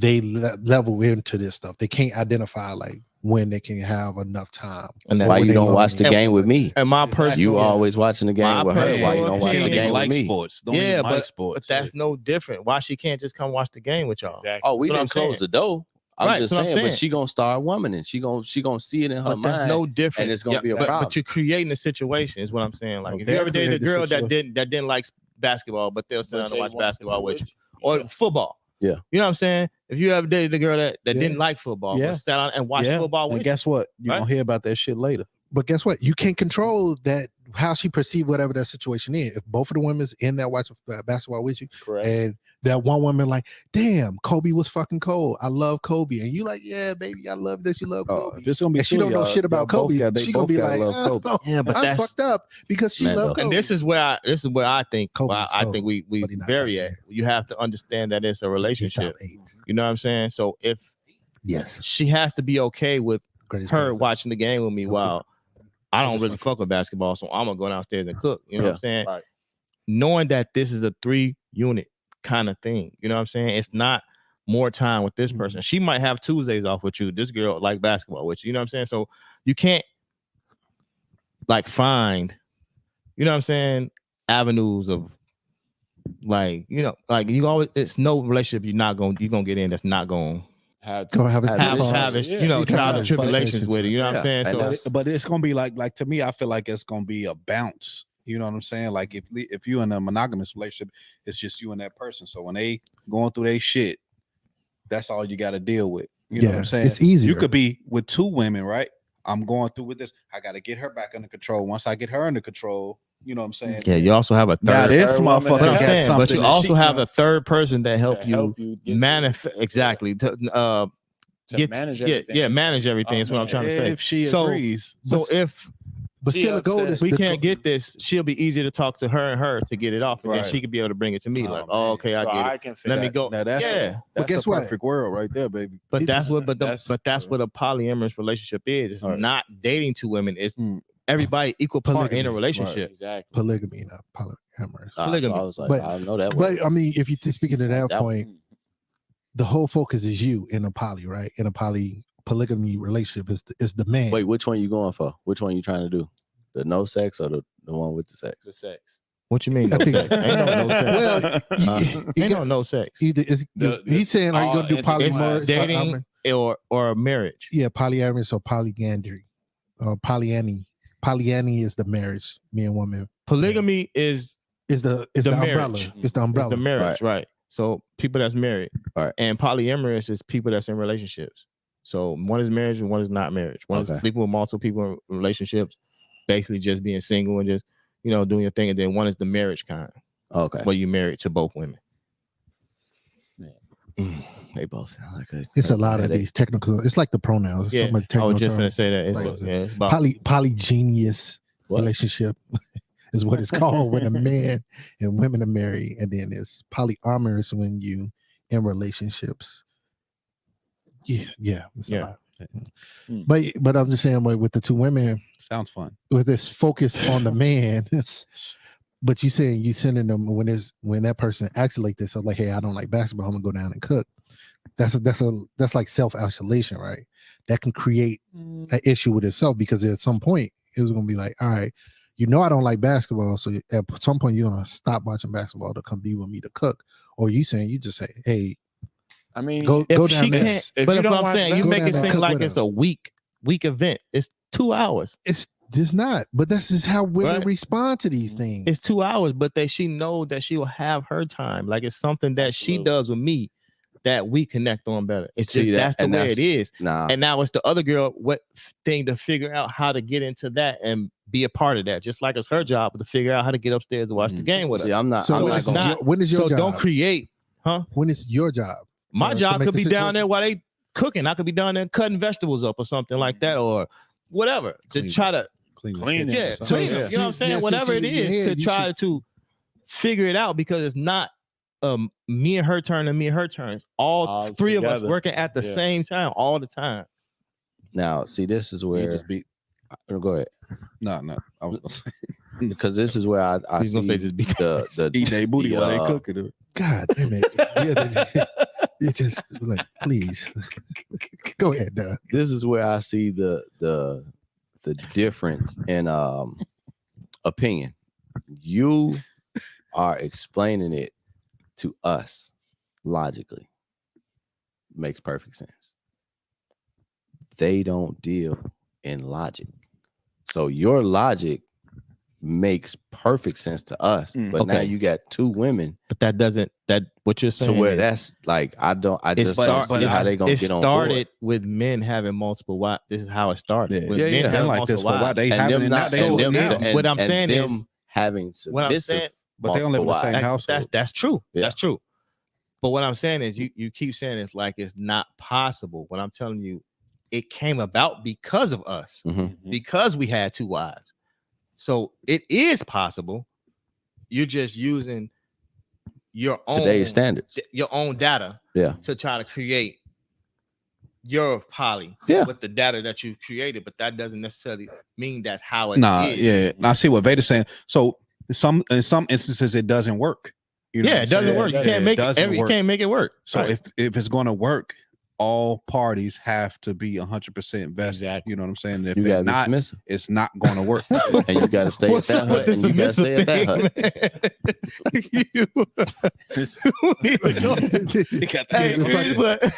level into this stuff. They can't identify like when they can have enough time. And why you don't watch the game with me? And my personal, you always watching the game with her. Why you don't watch the game with me? Sports. Don't even like sports. But that's no different. Why she can't just come watch the game with y'all? Exactly. Oh, we didn't close the door. I'm just saying, but she gonna start woman and she gonna see it in her mind. That's no different, and it's gonna be a problem. But you're creating a situation, is what I'm saying. Like if you ever dated a girl that didn't like basketball, but they'll sit down and watch basketball with you, or football. Yeah, you know what I'm saying. If you ever dated a girl that didn't like football, but sat down and watched football with you, guess what? You're gonna hear about that shit later. But guess what? You can't control that, how she perceived whatever that situation is. If both of the women's in that watch basketball with you, correct, and that one woman like, damn, Kobe was fucking cold. I love Kobe, and you like, yeah, baby, I love that you love Kobe. If it's gonna be, and she don't know shit about Kobe. She gonna be like, Kobe. Yeah, but I'm fucked up because she loved Kobe. And this is where I think I think we vary at. You have to understand that it's a relationship. You know what I'm saying? So if she has to be okay with her watching the game with me while I don't really fuck with basketball, so I'm gonna go downstairs and cook. You know what I'm saying? Right. Knowing that this is a 3-unit kind of thing. You know what I'm saying? It's not more time with this person. She might have Tuesdays off with you. This girl like basketball with you. You know what I'm saying? So you can't like find, you know what I'm saying, avenues of like, you always, it's no relationship you're gonna get in that's not gonna have trials and tribulations with it. You know what I'm saying? So, but it's gonna be like to me, I feel like it's gonna be a bounce. You know what I'm saying? Like if you're in a monogamous relationship, it's just you and that person. So when they going through their shit, that's all you got to deal with. You know what I'm saying? It's easy. You could be with 2 women, right? I'm going through with this. I got to get her back under control. Once I get her under control, you know what I'm saying? Yeah, you also have a third. This motherfucker got something. But you also have a third person that help you manifest exactly to manage everything. Manage everything is what I'm trying to say. If she agrees. But still, the goal is we can't get this. She'll be easier to talk to her to get it off, and then she could be able to bring it to me. Okay, I get it. Let me go. Now that's but guess what? Perfect world right there, baby. But that's what a polyamorous relationship is. It's not dating 2 women. It's everybody equal part in a relationship. Right. Exactly. Polygamy, not polyamorous. Polygamy. So I was like, I know that. But I mean, if you're speaking to that point, the whole focus is you in a poly, right? In a polygamy relationship is the man. Wait, which one you going for? Which one you trying to do? The no sex or the one with the sex? The sex. What you mean? No sex? Ain't no sex. Well, ain't no sex. Either he's saying, are you going to do polyamorous dating or marriage? Yeah, polyamorous or polygandry, polyany. Polyany is the marriage, man and woman. Polygamy is the umbrella. It's the umbrella. It's the marriage, right? So people that's married, right? And polyamorous is people that's in relationships. So one is marriage and one is not marriage. One is sleeping with multiple people in relationships, basically just being single and just doing your thing. And then one is the marriage kind. Okay, where you married to both women. They both sound like it's a lot of these technical. It's like the pronouns. Yeah, so much technical I was just going to say that. It's about polygenius relationship is what it's called when a man and women are married, and then it's polyamorous when you in relationships. Yeah, it's a lot. But I'm just saying, with the 2 women, sounds fun. With this focus on the man, But you saying you sending them when that person acts like this, so like, hey, I don't like basketball, I'm gonna go down and cook. That's like self-isolation, right? That can create an issue with itself, because at some point it was gonna be like, all right, I don't like basketball, so at some point you're gonna stop watching basketball to come be with me to cook. Or you just say, hey, I mean, go down there. But if I'm saying you make it seem like it's a week event, it's 2 hours. It's just not. But that's just how women respond to these things. It's 2 hours, but she know that she will have her time. Like it's something that she does with me that we connect on better. It's just that's the way it is. And now it's the other girl thing to figure out how to get into that and be a part of that. Just like it's her job to figure out how to get upstairs to watch the game with her. I'm not. So when is your job? Don't create, huh? When is your job? My job could be down there while they cooking. I could be down there cutting vegetables up or something like that, or whatever. To try to clean it. Yeah, clean it. You know what I'm saying? Whatever it is, to try to figure it out, because it's not me and her turn and me and her turns. All three together. Of us working at the same time all the time. Now, see, this is where go ahead. No. I was because this is where I He's gonna say just beat the eat their booty while they cooking it. God damn it. It just like, please. Go ahead, Doug. This is where I see the difference in opinion. You are explaining it to us logically. Makes perfect sense. They don't deal in logic. So your logic makes perfect sense to us, but now you got two women. But that what you're saying. So where that's like, I don't see how they gonna get on board. It started with men having multiple wives. This is how it started. Yeah, men having like this for why they having it. What I'm saying is having submissive, but they don't live in the same household. That's true. Yeah. That's true. But what I'm saying is you keep saying it's like it's not possible. What I'm telling you, it came about because of us, because we had two wives. So it is possible. You're just using your own today's standards, your own data, to try to create your poly with the data that you created. But that doesn't necessarily mean that's how it is. Yeah. I see what Veda's saying. So in some instances it doesn't work. You know it doesn't work. You can't make it. You can't make it work. So if it's going to work, all parties have to be 100% invested. Exactly. You know what I'm saying? If you they're not, it's not going to work. And you got to stay at that hut. And you got to stay at that hut.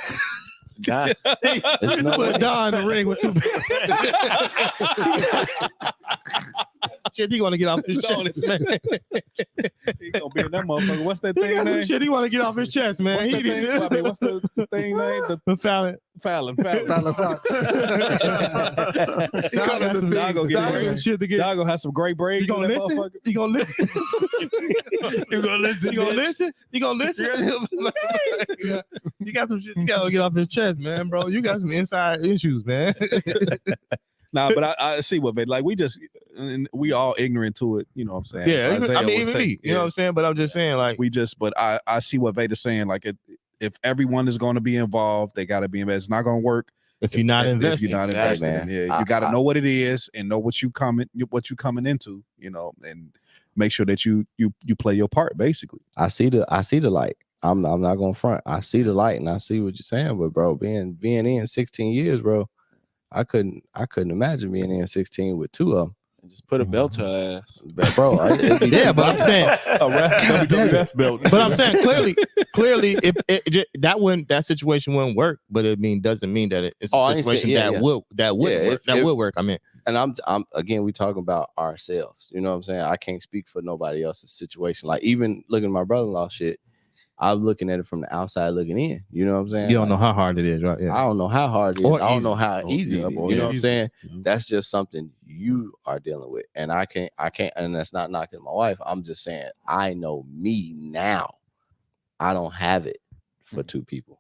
God, put Don in the ring with two. Shit, he want to get off his chest, man. He gonna be in that motherfucker. What's that thing name? Shit, he want to get off his chest, man. What's the thing name? The Fallon. Fallon. Fox. Dog gonna have some great braids. You gonna listen? You gonna listen? You gonna listen? You gonna listen? You gonna listen? You got some shit. You gotta get off your chest, man, bro. You got some inside issues, man. Nah, but I see what, man. Like we all ignorant to it. You know what I'm saying? Yeah, so I mean, even me. You know what I'm saying? But I'm just saying, like but I see what Veda's saying. Like if everyone is going to be involved, they got to be invested. It's not going to work if you're not invested. If you're not invested, man. Yeah, you got to know what it is and know what you coming into. You know, and make sure that you play your part. Basically, I see the light. I'm not gonna front. I see the light and I see what you're saying, but bro, being in 16 years, bro, I couldn't imagine being in 16 with two of them. Just put a belt to her ass, bro. But I'm saying a WWF belt. But I'm saying clearly, if that situation wouldn't work. But it doesn't mean that it's a situation that would work. I mean, and I'm again, we talking about ourselves. You know what I'm saying? I can't speak for nobody else's situation. Like even looking at my brother-in-law shit. I'm looking at it from the outside looking in. You know what I'm saying? You don't know how hard it is, right? Yeah. I don't know how hard it is. I don't know how easy it is. You know what I'm saying? Mm-hmm. That's just something you are dealing with. And I can't, and that's not knocking my wife. I'm just saying, I know me now. I don't have it for two people.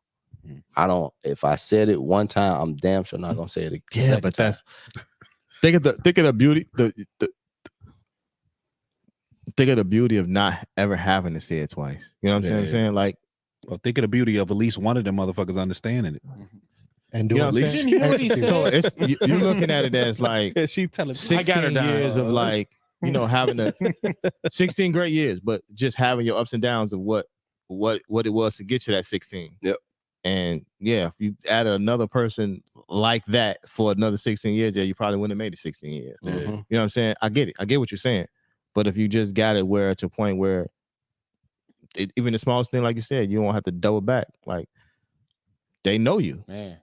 I don't, if I said it one time, I'm damn sure not going to say it again. Yeah, but that's, think of the beauty, think of the beauty of not ever having to say it twice. You know what I'm saying? Like, well, think of the beauty of at least one of them motherfuckers understanding it. And doing at least. So you're looking at it as like she telling 16 years of like you know, having 16 great years, but just having your ups and downs of what it was to get to that 16. Yep. And yeah, if you add another person like that for another 16 years, yeah, you probably wouldn't have made it 16 years. Mm-hmm. You know what I'm saying? I get it. I get what you're saying. But if you just got it where to a point where even the smallest thing, like you said, you don't have to double back. Like, they know you. Man.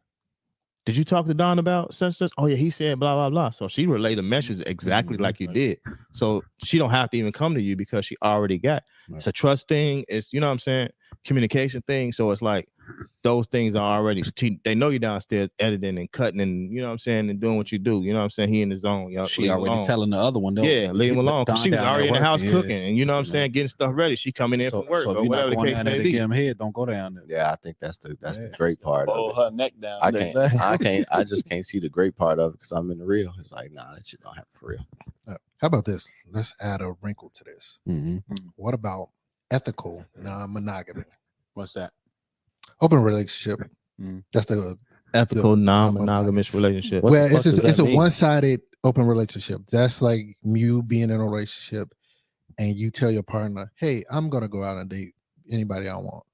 Did you talk to Don about such? Oh yeah, he said blah blah blah. So she relayed the message exactly like you did. So she don't have to even come to you because she already got. Right. It's a trust thing. It's, you know what I'm saying, communication thing. So it's like those things are already. They know you downstairs editing and cutting and, you know what I'm saying, and doing what you do. You know what I'm saying. He in his zone. Y'all, she already telling the other one. Yeah, leave him alone. Cause she was already in the house cooking, and you know what I'm saying, getting stuff ready. She coming in from work or whatever the case may be. Don't go down there. Yeah, I think that's the great part. Hold her neck down. I just can't see the great part of it because I'm in the real. It's like, nah, that shit don't happen for real. How about this? Let's add a wrinkle to this. Mm-hmm. What about ethical non-monogamy? What's that? Open relationship. That's the ethical non-monogamous relationship. Well, it's a one-sided open relationship. That's like you being in a relationship and you tell your partner, hey, I'm gonna go out and date anybody I want.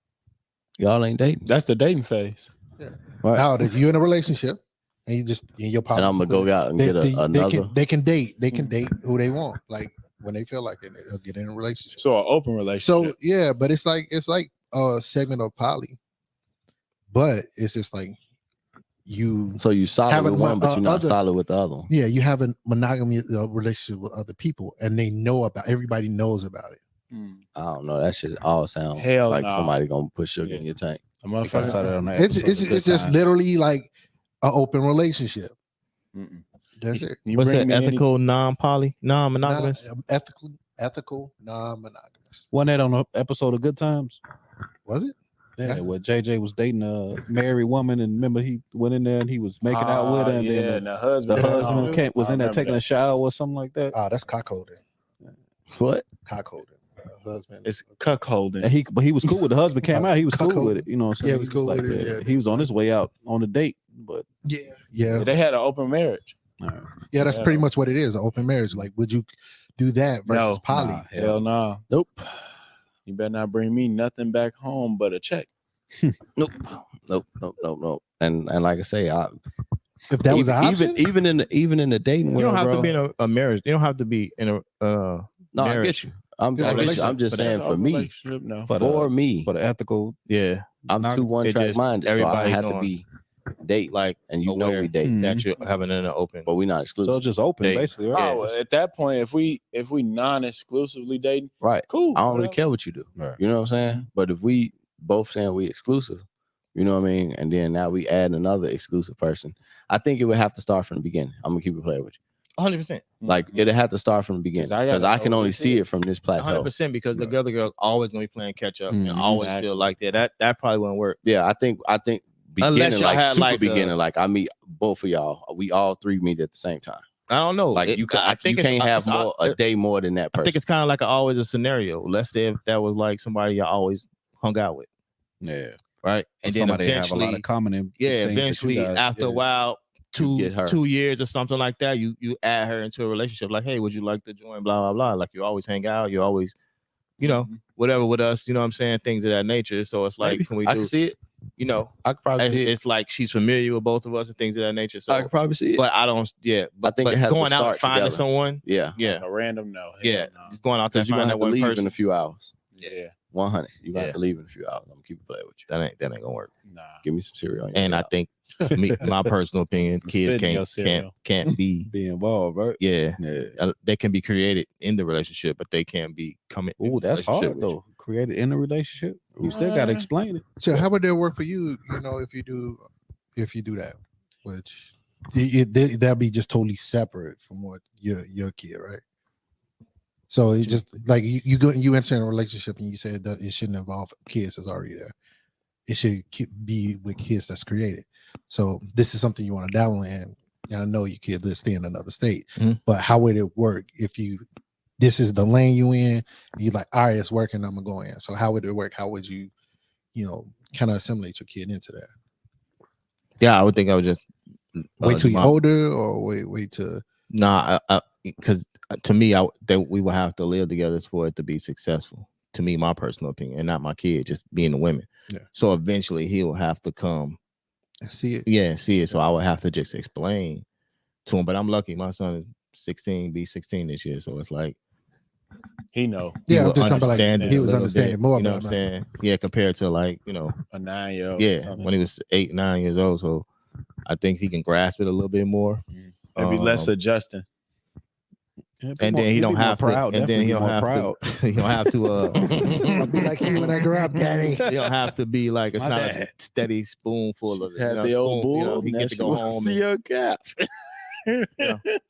Y'all ain't dating. That's the dating phase. Yeah. Right. Now that you're in a relationship and you just in your partner, and I'm gonna go out and get another. They can date. They can date who they want. Like when they feel like it, they'll get in a relationship. So an open relationship. So yeah, but it's like a segment of poly, but it's just like you. So you solid with one, but you're not solid with the other one. Yeah, you have a monogamy relationship with other people, and they know about. Everybody knows about it. I don't know. That shit all sound like somebody gonna put sugar in your tank. It's just literally like an open relationship. That's it. What's that? Ethical non-monogamous? Ethical non-monogamous. Wasn't that on an episode of Good Times? Was it? Yeah, where JJ was dating a married woman, and remember he went in there and he was making out with her, and then the husband was in there taking a shower or something like that. That's cockholding. What? Cockholding. Husband. It's cuckolding. But he was cool with the husband. Came out, he was cool with it. You know what I'm saying? Yeah, he was cool with it. Yeah. He was on his way out on a date, but yeah. They had an open marriage. Yeah, that's pretty much what it is. An open marriage. Like, would you do that versus poly? Hell no. Nope. You better not bring me nothing back home but a check. Nope. And like I say, if that was an option, even in the dating world, you don't have to be in a marriage. You don't have to be in a no, marriage. I get you. I'm just saying for me, for the ethical, I'm too one-track minded. Everybody have to be date like, and you know we date that you're having an open, but we're not exclusive. So it's just open basically. Right? Oh, at that point, if we non-exclusively dating, right? Cool. I don't really care what you do. Right. You know what I'm saying? But if we both saying we exclusive, you know what I mean, and then now we add another exclusive person, I think it would have to start from the beginning. I'm gonna keep it playing with you. 100%. Like it'd have to start from the beginning because I can only see it from this plateau. 100% because the other girl's always gonna be playing catch up and always feel like that probably wouldn't work. Yeah, I think beginning, like super beginning, like I meet both of y'all, we all three meet at the same time. I don't know. Like you can't have a day more than that person. I think it's kind of like always a scenario. Let's say if that was like somebody you always hung out with. Yeah. Right. And then somebody have a lot of common. Eventually after a while, 2 years or something like that, you add her into a relationship. Like, hey, would you like to join? Blah blah blah. Like you always hang out. You always, whatever with us. You know what I'm saying? Things of that nature. So it's like, I can see it. I could probably see it. It's like she's familiar with both of us and things of that nature. So I could probably see it. But I don't. Yeah. But I think it has going to out start and finding together. someone. Yeah. Yeah. A random no. Yeah. Just going out there because you're finding gonna have to one leave person in a few hours. Yeah. 100. You're gonna have to leave in a few hours. I'm gonna keep it playing with you. That ain't gonna work. Nah. Give me some cereal. And I think my personal opinion, kids can't be involved, right? Yeah. They can be created in the relationship, but they can't be coming. Oh, that's hard though. Created in a relationship, you still gotta explain it. So how would that work for you? If you do that, which that'll be just totally separate from what your kid, right? So it's just like you enter in a relationship and you said that it shouldn't involve kids that's already there. It should be with kids that's created. So this is something you want to dabble in. And I know your kid lives stay in another state, but how would it work if this is the lane you in? You're like, all right, it's working. I'm gonna go in. So how would it work? How would you, kind of assimilate your kid into that? Yeah, I would think I would just wait till you're older, or wait to. Nah, because to me, that we will have to live together for it to be successful. To me, my personal opinion, and not my kid, just being the women. Yeah. So eventually he will have to come and see it. Yeah, see it. So I would have to just explain to him. But I'm lucky. My son is 16, be 16 this year. So it's like he know. Yeah, I'm just talking about like he was understanding more. You know what I'm saying? Yeah, compared to like, you know, a 9-year-old. Yeah, when he was 8, 9 years old. So I think he can grasp it a little bit more. Maybe less adjusting. And then he don't have to. And then he don't have to. He don't have to. I'll be like you when I grow up, Daddy. You don't have to be like it's not a steady spoonful of it. Had the old bull. You know, he get to go home. See your calf. So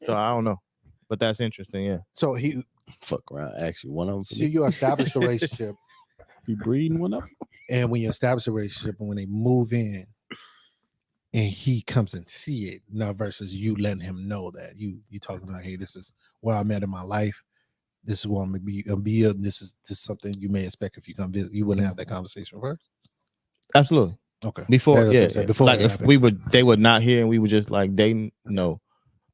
I don't know, but that's interesting. Yeah. So he fuck around. Actually, one of them. So you establish a relationship. You breeding one up, and when you establish a relationship, and when they move in. And he comes and see it now versus you letting him know that you talking about, hey, this is where I'm at in my life. This is what I'm gonna be. This is something you may expect if you come visit. You wouldn't have that conversation first. Absolutely. Okay. Before, before like if they were not here and we were just like dating, no.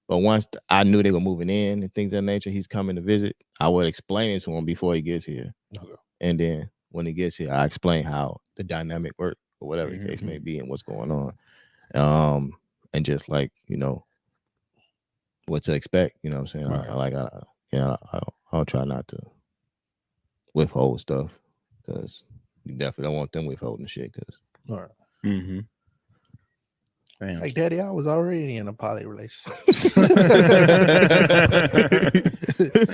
But once I knew they were moving in and things of that nature, he's coming to visit. I would explain it to him before he gets here. Okay. And then when he gets here, I explain how the dynamic works or whatever the case may be and what's going on. And just like, you know, what to expect, you know what I'm saying? Right. I don't try not to withhold stuff because you definitely don't want them withholding shit. Cause all right. Mm-hmm. Like, Daddy, I was already in a poly relationship.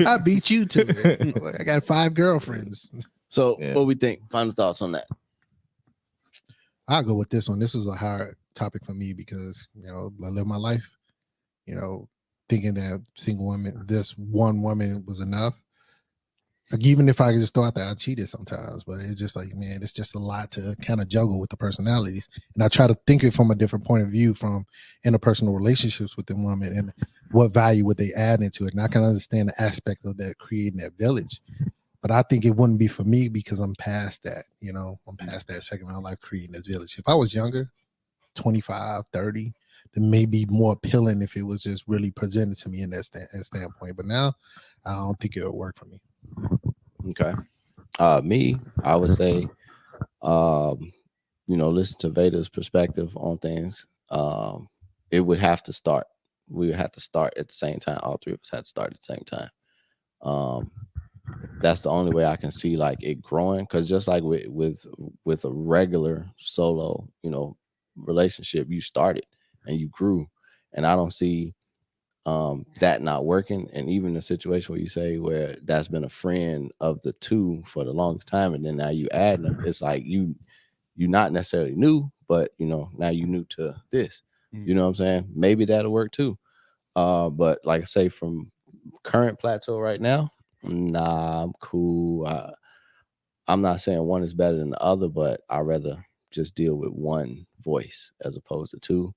I beat you to it. I got 5 girlfriends. So what we think? Final thoughts on that? I'll go with this one. This is a hard topic for me because, you know, I live my life, you know, thinking that single women, this one woman was enough. Like, even if I could just throw out that I cheated sometimes, but it's just like, man, it's just a lot to kind of juggle with the personalities. And I try to think it from a different point of view from interpersonal relationships with the woman and what value would they add into it. And I can understand the aspect of that creating that village. But I think it wouldn't be for me because I'm past that, you know, I'm past that second round life creating this village. If I was younger, 25, 30, then maybe more appealing if it was just really presented to me in that standpoint. But now I don't think it would work for me. Okay. Me, I would say, you know, listen to Veda's perspective on things. It would have to start. We would have to start at the same time. All 3 of us had to start at the same time. That's the only way I can see like it growing. Cause just like with a regular solo, you know, relationship, you started and you grew. And I don't see that not working. And even the situation where you say where that's been a friend of the 2 for the longest time, and then now you add them, it's like you not necessarily new, but you know, now you new to this. You know what I'm saying? Maybe that'll work too. But like I say, from current plateau right now, nah, I'm cool. I'm not saying one is better than the other, but I'd rather just deal with one voice as opposed to 2.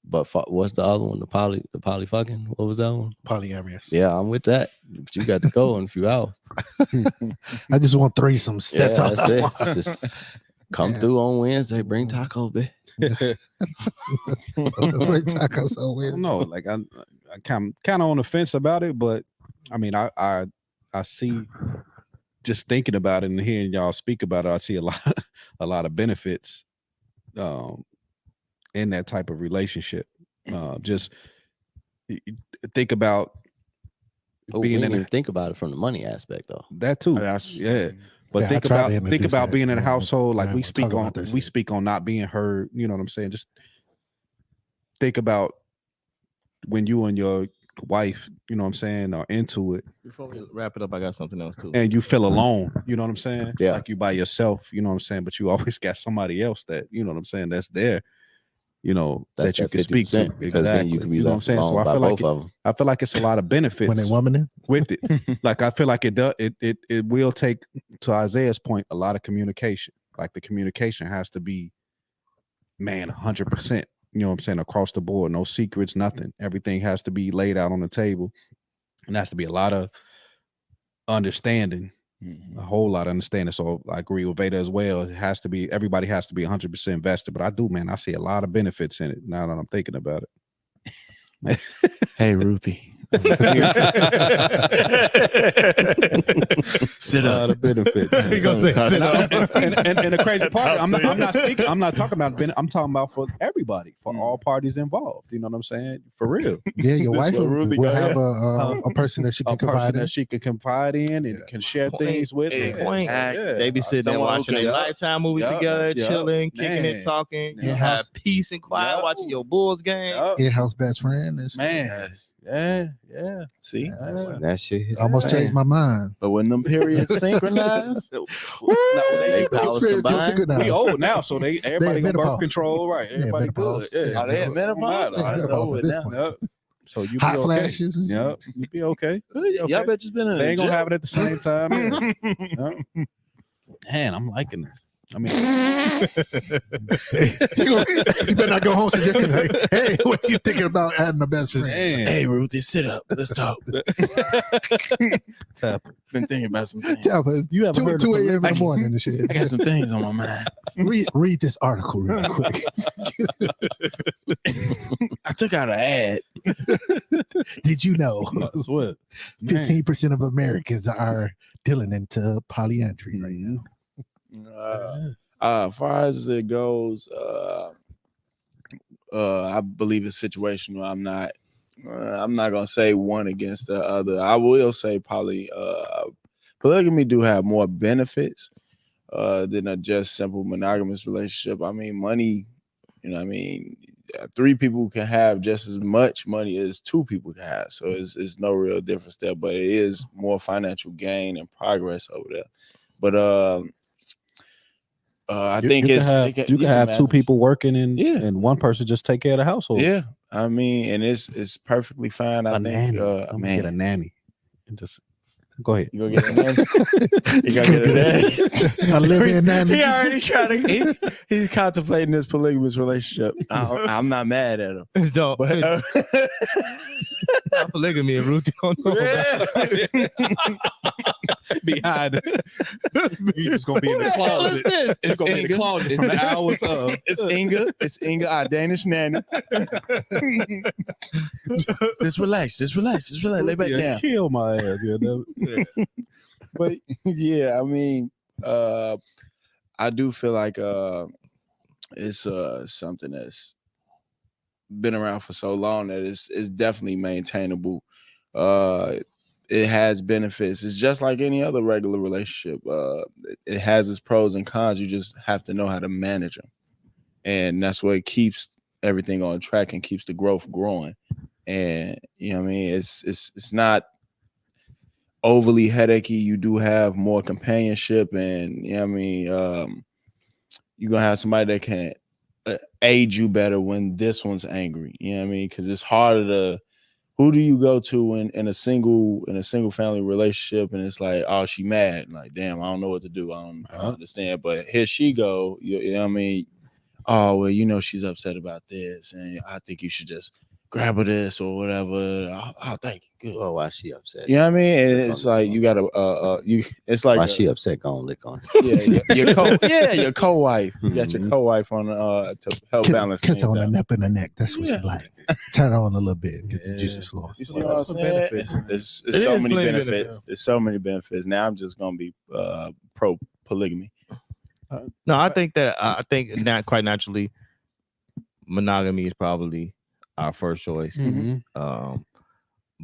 But what's the other one? The poly fucking? What was that one? Polyamorous. Yeah, I'm with that. But you got to go in a few hours. I just want threesomes. That's all I want. Just come through on Wednesday. Bring tacos, babe. Bring tacos on Wednesday. No, like I kind of on the fence about it, but I mean, I see, just thinking about it and hearing y'all speak about it, I see a lot of benefits in that type of relationship. Just think about being in. Think about it from the money aspect, though. That too. But think about being in a household like we speak on not being heard. You know what I'm saying? Just think about when you and your wife, you know what I'm saying, are into it. Before we wrap it up, I got something else too. And you feel alone, you know what I'm saying? Yeah. Like you by yourself, you know what I'm saying? But you always got somebody else that, you know what I'm saying, that's there, you know, that's that you can speak to. Because then you can be, you know what I'm saying? So I feel like it's a lot of benefits when they woman in with it. Like I feel like it will take, to Isaiah's point, a lot of communication. Like the communication has to be, man, 100%. You know what I'm saying? Across the board, no secrets, nothing. Everything has to be laid out on the table. And has to be a lot of understanding, a whole lot of understanding. So I agree with Veda as well. It has to be, everybody has to be 100% invested. But I see a lot of benefits in it now that I'm thinking about it. Hey, Ruthie, Sit up. The benefit. He gonna say, sit up. And the crazy part, I'm not speaking. I'm not talking about I'm talking about for everybody, for all parties involved. You know what I'm saying? For real. Yeah, your wife will Ruthie have got a person that she can A person confide in. that she can confide in and can share things with. They be sitting there watching a Lifetime movie together, chilling, kicking it, talking. You have peace and quiet, watching your Bulls game. In-house best friend. Man, yeah. See, That shit Almost changed my mind. but when them periods synchronize, they powers combined. We old now, so everybody got birth menopause. control, right? Everybody menopause. good. Yeah. are they at menopause? Yeah, menopause at this point. Yep. So you Hot be okay. flashes. Yep, you be okay. Y'all bet you've been in. They ain't the gonna gym. have it at the same time. Yep. Man, I'm liking this. I mean, You better not go home suggesting, like, hey, what you thinking about adding a best friend? man. Hey, Ruthie, sit up. Let's talk. Been thinking about some things. Tell us, You haven't heard 2 of a.m. in the morning and shit. I got some things on my mind. Read this article real quick. I took out an ad. Did you know That's what 15% of Americans are dealing into polyandry right now? As far as it goes, I believe it's situational. I'm not gonna say one against the other. I will say polygamy do have more benefits than a just simple monogamous relationship. I mean, money, you know what I mean, 3 people can have just as much money as 2 people can have. So it's no real difference there, but it is more financial gain and progress over there. But I think you can have 2 people working and one person just take care of the household. Yeah, I mean, and it's perfectly fine. I think, nanny. I'm gonna get a nanny and just go ahead. You gonna get a nanny? You gonna get a nanny? A living nanny. He already trying to. He's contemplating this polygamous relationship. I'm not mad at him. It's dope. But, polygamy and Ruthie don't know about Behind it. You're just gonna be in the closet. It's gonna be in the closet from the hours of. It's Inga, our Danish nanny. Just relax. Lay back down. Kill my ass. But yeah, I mean, I do feel like it's something that's been around for so long that it's definitely maintainable. It has benefits. It's just like any other regular relationship. It has its pros and cons. You just have to know how to manage them, and that's what keeps everything on track and keeps the growth growing. And you know what I mean, it's not overly headachy. You do have more companionship, and you know what I mean, you're gonna have somebody that can aid you better when this one's angry. You know what I mean? Because it's harder to. Who do you go to in a single family relationship, and it's like, oh, she mad, like, damn, I don't know what to do. I don't understand. But here she go. You know what I mean? Oh, well, you know she's upset about this, and I think you should just grab her this or whatever. Oh, thank you. Good. Well, why she upset? You know what I mean? And it's like you gotta it's like why she upset? Go on, lick on it. Yeah, your co-wife. You got your co-wife on to help balance kiss things on the out. nap and the neck. That's what she like. Turn her on a little bit and get the juices flowing. You see what I'm saying? It's so many benefits. There's so many benefits. Now I'm just gonna be pro polygamy. No, I think not quite naturally, monogamy is probably our first choice.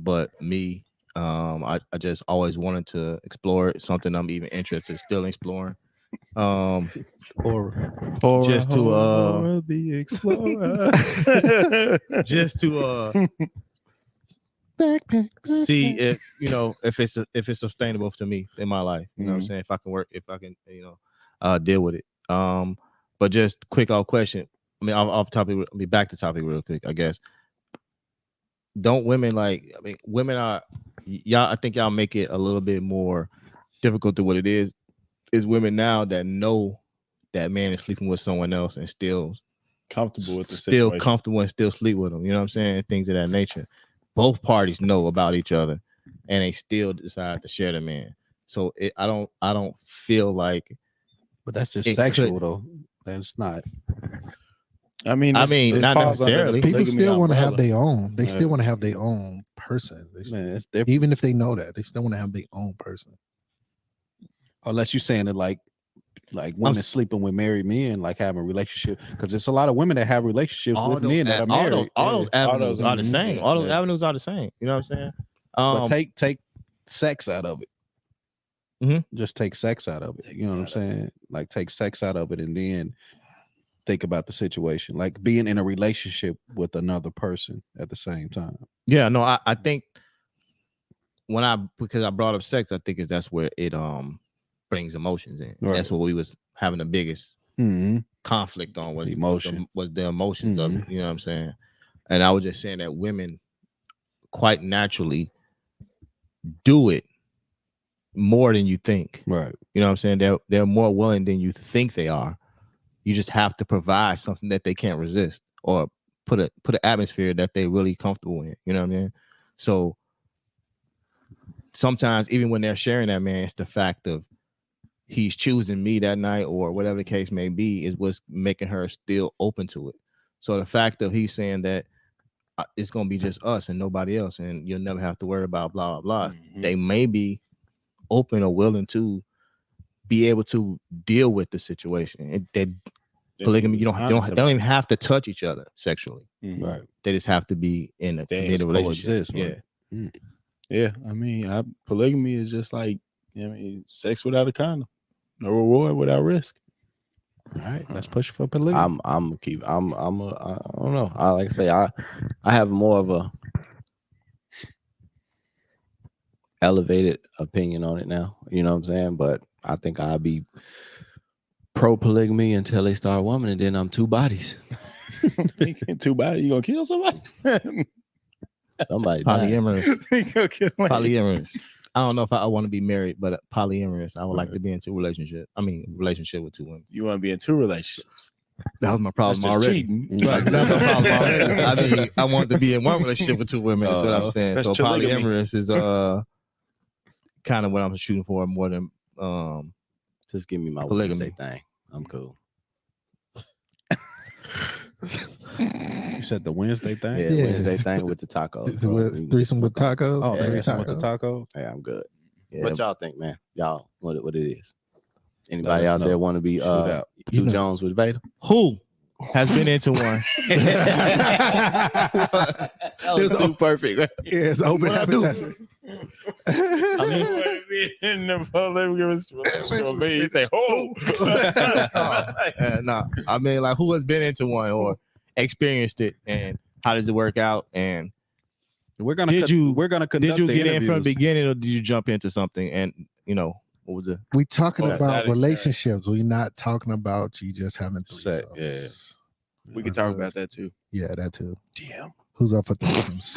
But me, I just always wanted to explore it. Something I'm even interested in still exploring. Just to the explorer. just to see if if it's sustainable to me in my life. You know what I'm saying? If I can work, if I can, deal with it. But just quick off question. I mean, off topic. I'll be back to topic real quick, I guess. Don't women women are y'all? I think y'all make it a little bit more difficult to what it is. Is women now that know that man is sleeping with someone else and still comfortable with the situation. Still comfortable and still sleep with them. You know what I'm saying? Things of that nature. Both parties know about each other, and they still decide to share the man. So I don't feel like. But that's just sexual though. That's not. I mean, not necessarily. People still want to have their their own. They still want to have their own person. Man, Even if they know that, they still want to have their own person. Unless you're saying that like women sleeping with married men, like having a relationship, because there's a lot of women that have relationships with men that are married. All those avenues are the same. All those avenues are the same. You know what I'm saying? But take sex out of it. Just take sex out of it. You know what I'm saying? Like take sex out of it and then think about the situation. Like being in a relationship with another person at the same time. Yeah, no, I think because I brought up sex, I think that's where it brings emotions in. Right. That's what we was having the biggest conflict on was the emotions of it. You know what I'm saying? And I was just saying that women quite naturally do it more than you think. Right. You know what I'm saying? They're more willing than you think they are. You just have to provide something that they can't resist or put an atmosphere that they're really comfortable in. You know what I mean? So sometimes even when they're sharing that, man, it's the fact of he's choosing me that night or whatever the case may be is what's making her still open to it. So the fact of he's saying that it's going to be just us and nobody else and you'll never have to worry about blah, blah, blah. They may be open or willing to be able to deal with the situation. Polygamy, you don't even have to touch each other sexually. Right. They just have to be in a committed relationship. Right? Yeah. I mean, polygamy is just like, sex without a condom, no reward without risk. All right, let's push for polygamy. I don't know. Like I say, I have more of a elevated opinion on it now. You know what I'm saying? But I think I'll be pro polygamy until they start woman, and then I'm two bodies. Two bodies, you gonna kill somebody? Somebody polyamorous. Polyamorous. I don't know if I want to be married, but polyamorous. I would like to be in relationship with two women. You want to be in two relationships? That was my problem already. Right, that's my problem already. I mean, I want to be in one relationship with two women. That's what I'm saying. So polyamorous is kind of what I'm shooting for more than just give me my polygamy thing. I'm cool. You said the Wednesday thing? Yeah, Wednesday thing with the tacos. Threesome with tacos? Oh, threesome with the taco? Yeah, I'm good. Yeah. What y'all think, man? Y'all, what it is? Anybody out there want to be two Jones with Vader? Who has been into one? That was too perfect, right? Yeah, it's open advertising. I mean, in the polygamy, he say, "Oh, no." I mean, like, who has been into one or experienced it, and how does it work out? And did you get in from the beginning, or did you jump into something? And what was it? We talking about relationships. We're not talking about you just having sex. Yeah, we can talk about that too. Yeah, that too. Damn. Who's up for threesomes?